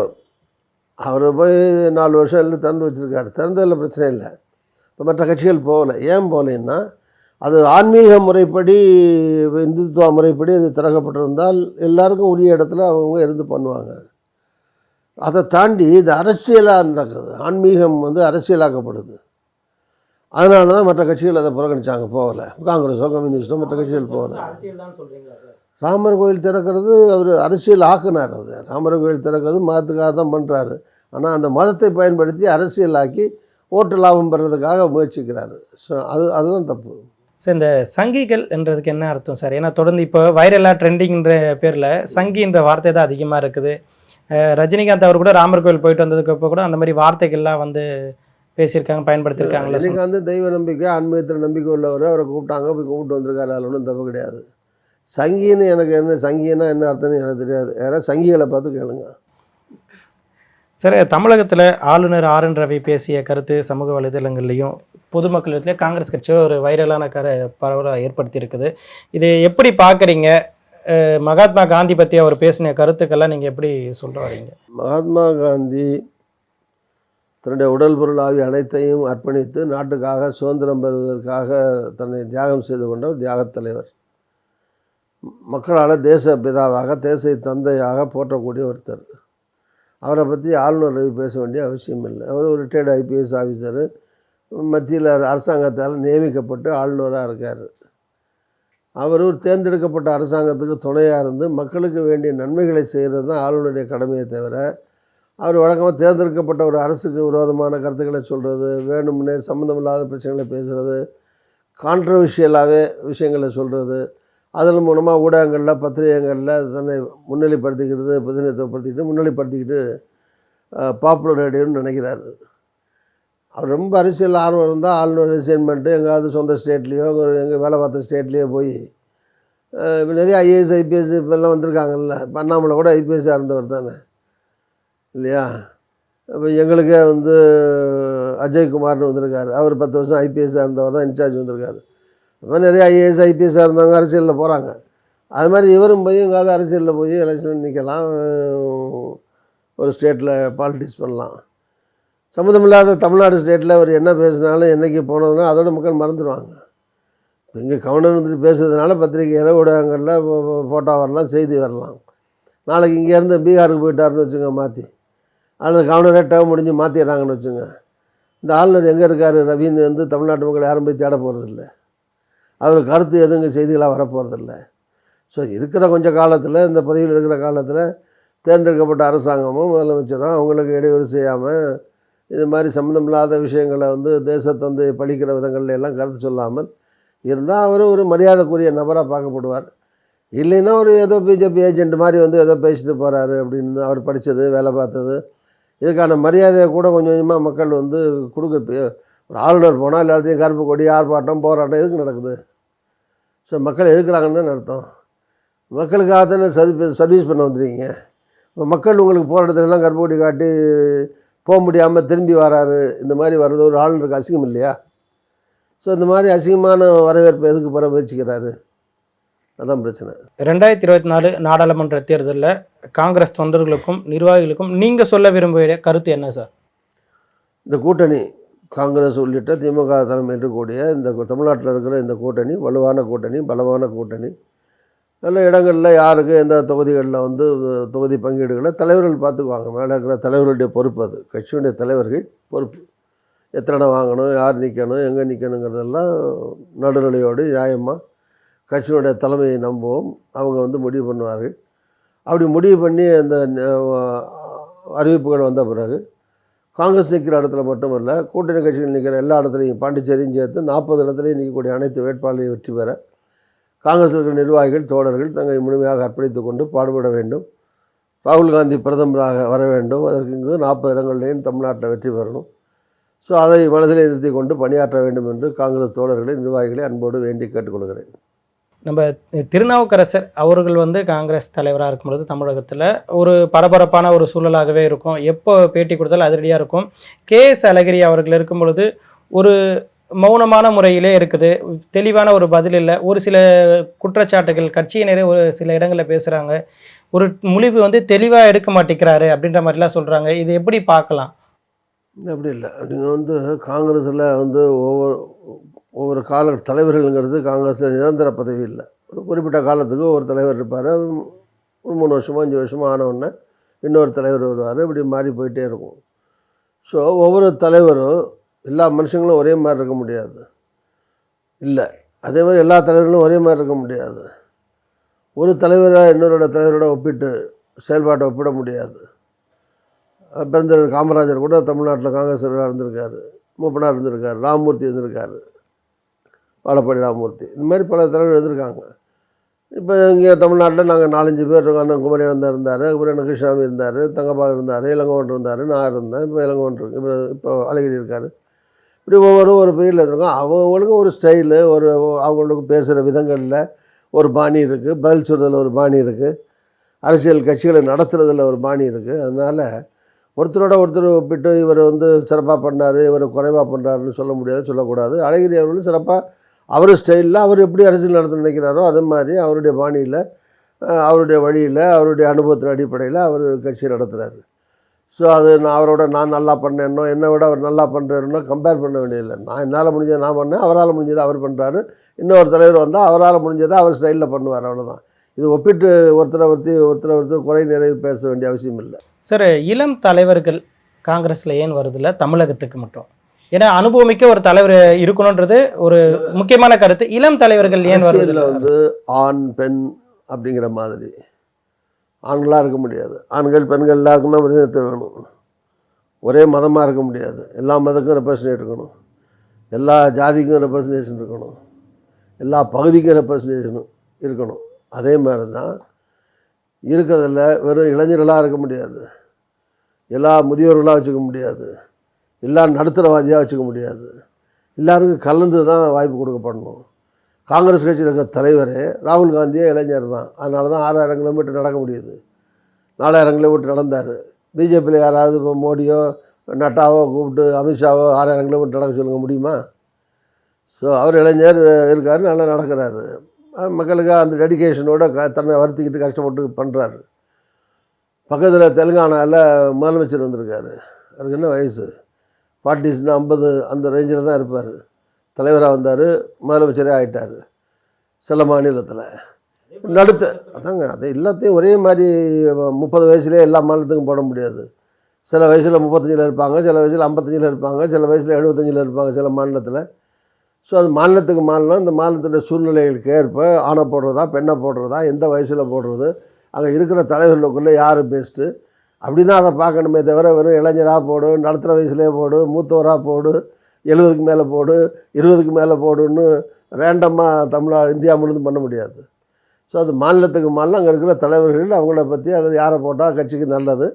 அவர் போய் 4 வருஷம் எல்லாம் திறந்து வச்சுருக்காரு, திறந்ததில் பிரச்சனை இல்லை. இப்போ மற்ற கட்சிகள் போகலை. ஏன் போகலைன்னா அது ஆன்மீக முறைப்படி, இந்துத்துவ முறைப்படி அது திறக்கப்பட்டிருந்தால் எல்லாருக்கும் உரிய இடத்துல அவங்க இருந்து பண்ணுவாங்க. அதை தாண்டி இது அரசியலாக நடக்குது, ஆன்மீகம் வந்து அரசியலாக்கப்படுது. அதனால தான் மற்ற கட்சிகள் அதை புறக்கணித்தாங்க, போகலை. காங்கிரஸோ கம்யூனிஸ்டோ மற்ற கட்சிகள் போகலை. ராமர் கோயில் திறக்கிறது அவர் அரசியல் ஆக்குனார். அது ராமர் கோயில் திறக்கிறது மதத்துக்காக தான் பண்ணுறாரு. ஆனால் அந்த மதத்தை பயன்படுத்தி அரசியலாக்கி ஓட்டு லாபம் பெறதுக்காக முயற்சிக்கிறாரு. ஸோ அதுதான் தப்பு. சார், இந்த சங்கிகள் என்றதுக்கு என்ன அர்த்தம் சார்? ஏன்னா தொடர்ந்து இப்போ வைரலாக ட்ரெண்டிங்ன்ற பேரில் சங்கின்ற வார்த்தை தான் அதிகமாக இருக்குது. ரஜினிகாந்த் அவர் கூட ராமர் கோயில் போயிட்டு வந்ததுக்கு அப்போ கூட அந்த மாதிரி வார்த்தைகள்லாம் வந்து பேசியிருக்காங்க, பயன்படுத்தியிருக்காங்களா? ரஜினிகாந்த் தெய்வ நம்பிக்கை, ஆன்மீகத்தில் நம்பிக்கை உள்ளவர். அவரை கூப்பிட்டாங்க, போய் கும்பிட்டு வந்திருக்காரு, அதில் ஒன்றும் தப்பு கிடையாது. சங்கின்னு எனக்கு என்ன, சங்கின்னா என்ன அர்த்தம்னு எனக்கு தெரியாது. யாராவது சங்கிகளை பார்த்து கேளுங்க. சார், தமிழகத்தில் ஆளுநர் ஆர்.என். ரவி பேசிய கருத்து சமூக வலைதளங்கள்லையும் பொதுமக்களிடத்துல காங்கிரஸ் கட்சி ஒரு வைரலான பரவலாக ஏற்படுத்தியிருக்குது. இது எப்படி பார்க்குறீங்க? மகாத்மா காந்தி பற்றி அவர் பேசின கருத்துக்கெல்லாம் நீங்கள் எப்படி சொல்ல வரீங்க? மகாத்மா காந்தி தன்னுடைய உடல் பொருள் ஆவி அனைத்தையும் அர்ப்பணித்து நாட்டுக்காக சுதந்திரம் பெறுவதற்காக தன்னை தியாகம் செய்து கொண்ட ஒரு தியாகத் தலைவர். மக்களால் தேச பிதாவாக, தேச தந்தையாக போற்றக்கூடிய ஒருத்தர். அவரை பற்றி ஆளுநர் ரவி பேச வேண்டிய அவசியம் இல்லை. அவர் ஒரு ரிட்டையர்டு ஐபிஎஸ் ஆஃபீஸரு, மத்தியில் அரசாங்கத்தால் நியமிக்கப்பட்டு ஆளுநராக இருக்கார். அவர் ஒரு தேர்ந்தெடுக்கப்பட்ட அரசாங்கத்துக்கு துணையாக இருந்து மக்களுக்கு வேண்டிய நன்மைகளை செய்கிறது தான் ஆளுநருடைய கடமையை தவிர, அவர் வழக்கமாக தேர்ந்தெடுக்கப்பட்ட ஒரு அரசுக்கு விரோதமான கருத்துக்களை சொல்கிறது, வேணும்னே சம்மந்தமில்லாத பிரச்சனைகளை பேசுகிறது, கான்ட்ரவர்ஷியலாகவே விஷயங்களை சொல்கிறது, அதன் மூலமாக ஊடகங்களில் பத்திரிகைகளில் தன்னை முன்னிலைப்படுத்திக்கிறது, பிரதிநிதித்துவப்படுத்திக்கிட்டு முன்னிலைப்படுத்திக்கிட்டு பாப்புலர் ரேடியோன்னு நினைக்கிறாரு. அவர் ரொம்ப அரசியல் ஆர்வம் இருந்தால் ஆளுநர் ரிசைன் பண்ணிட்டு எங்கேயாவது சொந்த ஸ்டேட்லேயோ எங்கே வேலை பார்த்த ஸ்டேட்லேயோ போய் இப்போ நிறைய ஐஏஎஸ் ஐபிஎஸ் இப்போல்லாம் வந்திருக்காங்கல்ல. இப்போ அண்ணாமலை கூட ஐபிஎஸ்ஸாக இருந்தவர் தானே இல்லையா? இப்போ எங்களுக்கே வந்து அஜய்குமார்னு வந்திருக்காரு, அவர் 10 வருஷம் ஐபிஎஸ்ஸாக இருந்தவர் தான் இன்சார்ஜ் வந்திருக்காரு. இப்போ நிறைய ஐஏஎஸ் ஐபிஎஸ்ஸாக இருந்தவங்க அரசியலில் போகிறாங்க. அது மாதிரி இவரும் போய் எங்கேயாவது அரசியலில் போய் எலெக்ஷன் நிற்கலாம், ஒரு ஸ்டேட்டில் பாலிட்டிக்ஸ் பண்ணலாம். சம்மந்தமில்லாத தமிழ்நாடு ஸ்டேட்டில் அவர் என்ன பேசினாலும் என்றைக்கு போனதுனால அதோட மக்கள் மறந்துடுவாங்க. இங்கே கவர்னர் வந்துட்டு பேசுறதுனால பத்திரிகையில் ஊடகங்களில் ஃபோட்டோ வரலாம், செய்தி வரலாம். நாளைக்கு இங்கேருந்து பீகாருக்கு போயிட்டாருன்னு வச்சுங்க, மாற்றி அல்லது கவர்னரே டேர்ம் முடிஞ்சு மாற்றிடுறாங்கன்னு வச்சுங்க, இந்த ஆளுநர் எங்கே இருக்கார் ரவின்னு வந்து தமிழ்நாட்டு மக்கள் யாரும் போய் தேட போகிறதில்ல. அவர் கருத்து எதுங்க செய்திகளாக வரப்போகிறதில்ல. ஸோ இருக்கிற கொஞ்சம் காலத்தில், இந்த பதவியில் இருக்கிற காலத்தில் தேர்ந்தெடுக்கப்பட்ட அரசாங்கமும் முதலமைச்சரும் அவங்களுக்கு இடையூறு செய்யாமல் இது மாதிரி சம்மந்தமில்லாத விஷயங்களை வந்து தேசத்தந்தை பழிக்கிற விதங்கள்ல எல்லாம் கருத்து சொல்லாமல் இருந்தால் அவர் ஒரு மரியாதைக்குரிய நபராக பார்க்கப்படுவார். இல்லைன்னா ஒரு ஏதோ பிஜேபி ஏஜென்ட் மாதிரி வந்து ஏதோ பேசிட்டு போகிறாரு அப்படின்னு, அவர் படித்தது, வேலை பார்த்தது, இதுக்கான மரியாதையை கூட கொஞ்சம் கொஞ்சமாக மக்கள் வந்து கொடுக்க. ஒரு ஆளுநர் போனால் எல்லாத்தையும் கருப்பு கொடி, ஆர்ப்பாட்டம், போராட்டம் எதுக்கு நடக்குது? ஸோ மக்கள் எதுக்குறாங்கன்னு தான் அர்த்தம். மக்களுக்காக தானே சர்வீஸ் பண்ண வந்துடுறீங்க. இப்போ மக்கள் உங்களுக்கு போராட்டத்திலலாம் கருப்பு கொடி காட்டி போக முடியாமல் திரும்பி வராரு, இந்த மாதிரி வர்றது ஒரு ஆளுநருக்கு அசிங்கம் இல்லையா? ஸோ இந்த மாதிரி அசிங்கமான வரவேற்பை எதுக்கு பெற முயற்சிக்கிறாரு? அதான் பிரச்சனை. 2024 நாடாளுமன்ற தேர்தலில் காங்கிரஸ் தொண்டர்களுக்கும் நிர்வாகிகளுக்கும் நீங்கள் சொல்ல விரும்பிய கருத்து என்ன சார்? இந்த கூட்டணி, காங்கிரஸ் உள்ளிட்ட திமுக தலைமையில் இருக்கக்கூடிய இந்த தமிழ்நாட்டில் இருக்கிற இந்த கூட்டணி வலுவான கூட்டணி, பலமான கூட்டணி. நல்ல இடங்களில் யாருக்கு எந்த தொகுதிகளில் வந்து தொகுதி பங்கீடுகளை தலைவர்கள் பார்த்துக்குவாங்க. மேலே இருக்கிற தலைவர்களுடைய பொறுப்பு, அது கட்சியுடைய தலைவர்கள் பொறுப்பு. எத்தனை இடம் வாங்கணும், யார் நிற்கணும், எங்கே நிற்கணுங்கிறதெல்லாம் நடுநிலையோடு நியாயமாக கட்சியினுடைய தலைமையை நம்புவோம். அவங்க வந்து முடிவு பண்ணுவார்கள். அப்படி முடிவு பண்ணி அந்த அறிவிப்புகள் வந்த பிறகு காங்கிரஸ் நிற்கிற இடத்துல மட்டுமல்ல, கூட்டணி கட்சிகள் நிற்கிற எல்லா இடத்துலையும், பாண்டிச்சேரியும் சேர்த்து 40 இடத்துலையும் நிற்கக்கூடிய அனைத்து வேட்பாளரையும் வெற்றி பெற காங்கிரஸ் இருக்கிற நிர்வாகிகள், தோழர்கள் தங்களை முழுமையாக அர்ப்பணித்து கொண்டு பாடுபட வேண்டும். ராகுல் காந்தி பிரதமராக வர வேண்டும். அதற்கு இங்கு 40 இடங்கள்லையும் தமிழ்நாட்டில் வெற்றி பெறணும். ஸோ அதை மனதில் நிறுத்தி கொண்டு பணியாற்ற வேண்டும் என்று காங்கிரஸ் தோழர்களை, நிர்வாகிகளை அன்போடு வேண்டி கேட்டுக்கொள்கிறேன். நம்ம திருநாவுக்கரசர் அவர்கள் வந்து காங்கிரஸ் தலைவராக இருக்கும்பொழுது தமிழகத்தில் ஒரு பரபரப்பான ஒரு சூழலாகவே இருக்கும். எப்போ பேட்டி கொடுத்தாலும் அதிரடியாக இருக்கும். கே.எஸ். அழகிரி அவர்கள் இருக்கும் பொழுது ஒரு மௌனமான முறையிலே இருக்குது. தெளிவான ஒரு பதில் இல்லை. ஒரு சில குற்றச்சாட்டுகள் கட்சியினரே ஒரு சில இடங்களில் பேசுகிறாங்க. ஒரு முடிவு வந்து தெளிவாக எடுக்க மாட்டேங்கிறாரு அப்படின்ற மாதிரிலாம் சொல்கிறாங்க. இது எப்படி பார்க்கலாம்? அப்படி இல்லை. நீங்கள் வந்து காங்கிரஸில் வந்து ஒவ்வொரு கால தலைவர்கள்ங்கிறது காங்கிரஸில் நிரந்தர பதவி இல்லை. ஒரு குறிப்பிட்ட காலத்துக்கு ஒரு தலைவர் இருப்பார். ஒரு 3 வருஷமோ 5 வருஷமோ ஆனவுடனே இன்னொரு தலைவர் வருவார். இப்படி மாறி போயிட்டே இருக்கும். ஸோ ஒவ்வொரு தலைவரும் எல்லா மனுஷங்களும் ஒரே மாதிரி இருக்க முடியாது. இல்லை, அதே மாதிரி எல்லா தலைவர்களும் ஒரே மாதிரி இருக்க முடியாது. ஒரு தலைவரை இன்னொரு தலைவரோட ஒப்பிட்டு செயல்பாட்டை ஒப்பிட முடியாது. பெருந்தலைவர் காமராஜர் கூட தமிழ்நாட்டில் காங்கிரஸ் தலைவராக இருந்திருக்காரு, மூப்பனார் இருந்திருக்காரு, ராமமூர்த்தி இருந்திருக்காரு, வாழப்பாடி ராமமூர்த்தி, இந்த மாதிரி பல தலைவர் இருந்திருக்காங்க. இப்போ இங்கே தமிழ்நாட்டில் நாங்கள் 4-5 பேர் இருக்கோம். அண்ணன் குமரி இருந்தார், அப்புறம் கிருஷ்ணாமி இருந்தார், தங்கப்பால் இருந்தார், இளங்கோவன் இருந்தார், நான் இருந்தேன், இப்போ இளங்கோவன் இருக்கு, இப்போ அழகிரி இருக்கார். இப்படி ஒரு பீரியடில் இருந்திருக்கோம். அவங்களுக்கும் ஒரு ஸ்டைலு, அவங்களுக்கு பேசுகிற விதங்களில் ஒரு பாணி இருக்குது, பதில் சொல்கிறதுல ஒரு பாணி இருக்குது, அரசியல் கட்சிகளை நடத்துறதுல ஒரு பாணி இருக்குது. அதனால் ஒருத்தரோட ஒருத்தர் ஒப்பிட்டு இவர் வந்து சிறப்பாக பண்ணார், இவர் குறைவாக பண்ணுறாருன்னு சொல்ல முடியாது, சொல்லக்கூடாது. அழகிரி அவர்களும் சிறப்பாக அவர் ஸ்டைலில் அவர் எப்படி அரசியல் நடத்த நினைக்கிறாரோ அது மாதிரி அவருடைய பாணியில், அவருடைய வழியில், அவருடைய அனுபவத்தின் அடிப்படையில் அவர் கட்சி நடத்துகிறாரு. ஸோ அது நான் நல்லா பண்ணேன்னோ, என்னை விட அவர் நல்லா பண்ணுறாருன்னோ கம்பேர் பண்ண வேண்டியதில்லை. என்னால் முடிஞ்சதை நான் பண்ணேன், அவரால் முடிஞ்சதை அவர் பண்ணுறாரு. இன்னொரு தலைவர் வந்தால் அவரால் முடிஞ்சதை அவர் ஸ்டைலில் பண்ணுவார், அவ்வளோதான். இது ஒப்பிட்டு ஒருத்தரை குறை நிறைவு பேச வேண்டிய அவசியம் இல்லை. சார், இளம் தலைவர்கள் காங்கிரஸில் ஏன் வருதில்ல தமிழகத்துக்கு மட்டும்? ஏன்னா அனுபவமிக்க ஒரு தலைவர் இருக்கணுன்றது ஒரு முக்கியமான கருத்து. இளம் தலைவர்கள் ஏன் வருதில்ல? வந்து ஆண் பெண் அப்படிங்கிற மாதிரி ஆண்களாக இருக்க முடியாது. ஆண்கள் பெண்கள் எல்லாருக்கும் தான் பிரதிநிதித்துவம் வேணும். ஒரே மதமாக இருக்க முடியாது. எல்லா மதத்துக்கும் ரெப்ரசன்டேட் இருக்கணும், எல்லா ஜாதிக்கும் ரெப்ரசன்டேஷன் இருக்கணும், எல்லா பகுதிக்கும் ரெப்ரசன்டேஷனும் இருக்கணும். அதே மாதிரி தான் இருக்கிறதில்ல. வெறும் இளைஞர்களாக இருக்க முடியாது, எல்லா முதியோர்களாக வச்சுக்க முடியாது, எல்லா நடுத்தரவாதியாக வச்சுக்க முடியாது. எல்லாருக்கும் கலந்து தான் வாய்ப்பு கொடுக்கப்படணும். காங்கிரஸ் கட்சியில் இருக்கிற தலைவர் ராகுல் காந்தியே இளைஞர் தான். அதனால தான் 6000 கிலோமீட்டர் நடக்க முடியுது. 4000 கிலோமீட்டர் நடந்தார். பிஜேபியில் யாராவது இப்போ மோடியோ நட்டாவோ கூப்பிட்டு அமித்ஷாவோ 6000 கிலோமீட்டர் நடக்க சொல்லுங்க முடியுமா? ஸோ அவர் இளைஞர் இருக்கார், நல்லா நடக்கிறாரு. மக்களுக்கு அந்த டெடிக்கேஷனோட தன்னை வருத்திக்கிட்டு கஷ்டப்பட்டு பண்ணுறாரு. பக்கத்தில் தெலுங்கானாவில் முதலமைச்சர் வந்திருக்காரு. அவருக்கு என்ன வயசு? 40 50 அந்த ரேஞ்சில் தான் இருப்பார். தலைவராக வந்தார், முதலமைச்சரே ஆகிட்டார் சில மாநிலத்தில். அதாங்க, அது எல்லாத்தையும் ஒரே மாதிரி 30 வயசுலேயே எல்லா மாநிலத்துக்கும் போட முடியாது. சில வயசில் 35 இருப்பாங்க, சில வயசில் 55 இருப்பாங்க, சில வயசில் 75 இருப்பாங்க சில மாநிலத்தில். ஸோ அது மாநிலத்துக்கு மாநிலம், இந்த மாநிலத்துடைய சூழ்நிலைகளுக்கு ஏற்ப ஆணை போடுறதா பெண்ணை போடுறதா, எந்த வயசில் போடுறது, அங்கே இருக்கிற தலைவர்களுக்குள்ளே யார் பெஸ்ட்டு, அப்படி தான் அதை பார்க்கணுமே தவிர வெறும் இளைஞராக போடு, நடத்துகிற வயசுலேயே போடு, மூத்தவராக போடு, 70க்கு மேலே போடு, 20க்கு மேலே போடுன்னு ரேண்டமாக இந்தியா முழுதும் பண்ண முடியாது. ஸோ அது மாநிலத்துக்கு மாநிலம் அங்கே இருக்கிற தலைவர்கள் அவங்கள பற்றி அதில் யாரை போட்டால் கட்சிக்கு நல்லது,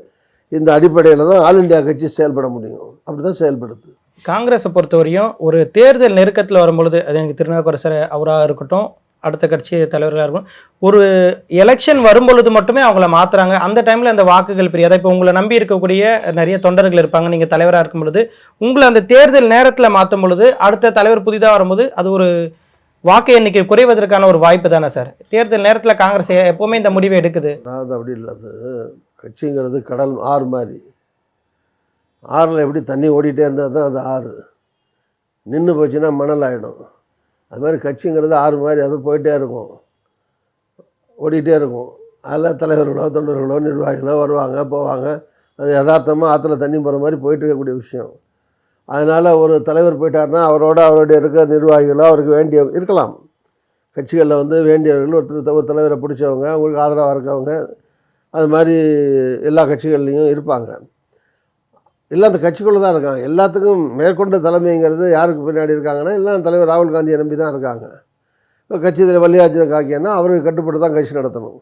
இந்த அடிப்படையில் தான் ஆல் இண்டியா கட்சி செயல்பட முடியும். அப்படி தான் செயல்படுது. காங்கிரஸை பொறுத்தவரையும் ஒரு தேர்தல் நெருக்கத்தில் வரும்பொழுது, அது எனக்கு திருநாவுக்கரசர் அவராக இருக்கட்டும், அடுத்த கட்சி தலைவர்களாக இருக்கும், ஒரு எலெக்ஷன் வரும்பொழுது மட்டுமே அவங்கள மாற்றுறாங்க. அந்த டைமில் அந்த வாக்குகள் பிரியாத, இப்போ உங்களை நம்பி இருக்கக்கூடிய நிறைய தொண்டர்கள் இருப்பாங்க. நீங்கள் தலைவராக இருக்கும் பொழுது உங்களை அந்த தேர்தல் நேரத்தில் மாற்றும் பொழுது அடுத்த தலைவர் புதிதாக வரும்போது அது ஒரு வாக்கு எண்ணிக்கை குறைவதற்கான ஒரு வாய்ப்பு தானே சார்? தேர்தல் நேரத்தில் காங்கிரஸ் எப்போவுமே இந்த முடிவை எடுக்குது. அதாவது அப்படி இல்லை. அது கட்சிங்கிறது கடல் ஆறு மாதிரி. ஆறில் எப்படி தண்ணி ஓடிட்டே இருந்தால் தான் அது ஆறு, நின்று போச்சுன்னா மணல் ஆகிடும். அது மாதிரி கட்சிங்கிறது ஆறு மாதிரி அது போயிட்டே இருக்கும், ஓடிட்டே இருக்கும். அதில் தலைவர்களோ தொண்டர்களோ நிர்வாகிகளோ வருவாங்க போவாங்க. அது யதார்த்தமாக ஆற்றுல தண்ணி போகிற மாதிரி போயிட்டு இருக்கக்கூடிய விஷயம். அதனால் ஒரு தலைவர் போயிட்டார்னா அவருடைய இருக்கிற நிர்வாகிகளோ அவருக்கு வேண்டிய இருக்கலாம். கட்சிகளில் வந்து வேண்டியவர்கள் ஒரு தலைவரை பிடிச்சவங்க, அவங்களுக்கு ஆதரவாக இருக்கவங்க, அது மாதிரி எல்லா கட்சிகள்லேயும் இருப்பாங்க. எல்லாம் அந்த கட்சிக்குள்ளே தான் இருக்காங்க. எல்லாத்துக்கும் மேற்கொண்ட தலைமைங்கிறது யாருக்கு பின்னாடி இருக்காங்கன்னா எல்லாம் தலைவர் ராகுல் காந்தியை நம்பி தான் இருக்காங்க. இப்போ கட்சி தலைவர் மல்லிகார்ஜுன கார்கேன்னா அவருக்கு கட்டுப்பட்டு தான் கட்சி நடத்தணும்.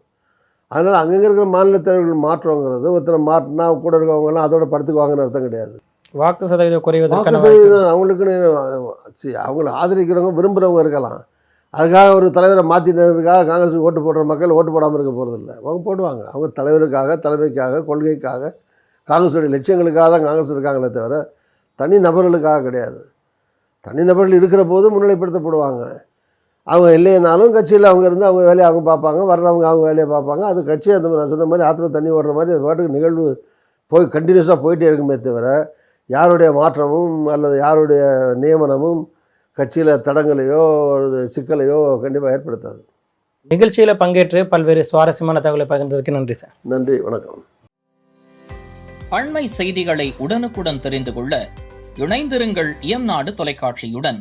அதனால் அங்கங்கே இருக்கிற மாநில தலைவர்கள் மாற்றங்கிறது ஒருத்தரை மாற்றினா கூட இருக்கவங்கலாம் அதோட படுத்துக்குவாங்கன்னு அர்த்தம் கிடையாது. வாக்கு சதவீதம் குறைவது வாக்கு சதவீதம் அவங்களுக்குன்னு அவங்கள ஆதரிக்கிறவங்க விரும்புகிறவங்க இருக்கலாம். அதுக்காக ஒரு தலைவரை மாற்றினதுக்காக காங்கிரஸுக்கு ஓட்டு போடுற மக்கள் ஓட்டு போடாமல் இருக்க போகிறதில்ல. அவங்க போடுவாங்க. அவங்க தலைவருக்காக, தலைமைக்காக, கொள்கைக்காக, காங்கிரஸுடைய லட்சியங்களுக்காக தான் காங்கிரஸ் இருக்காங்களே தவிர தனி நபர்களுக்காக கிடையாது. தனி நபர்கள் இருக்கிற போது முன்னிலைப்படுத்தப்படுவாங்க. அவங்க இல்லைனாலும் கட்சியில் அவங்க இருந்து அவங்க வேலையை அவங்க பார்ப்பாங்க, வர்றவங்க அவங்க வேலையை பார்ப்பாங்க. அது கட்சி அந்த நான் சொன்ன மாதிரி ஆற்றுல தண்ணி ஓடுற மாதிரி அது பாட்டுக்கு நிகழ்வு போய் கண்டினியூஸாக போயிட்டே இருக்குமே தவிர யாருடைய மாற்றமும் அல்லது யாருடைய நியமனமும் கட்சியில் தடங்களையோ ஒரு சிக்கலையோ கண்டிப்பாக ஏற்படுத்தாது. நிகழ்ச்சியில் பங்கேற்று பல்வேறு சுவாரஸ்யமான தகவலை பகிர்ந்ததற்கு நன்றி சார். நன்றி, வணக்கம். அண்மை செய்திகளை உடனுக்குடன் தெரிந்து கொள்ள இணைந்திருங்கள் இயம்நாடு தொலைக்காட்சியுடன்.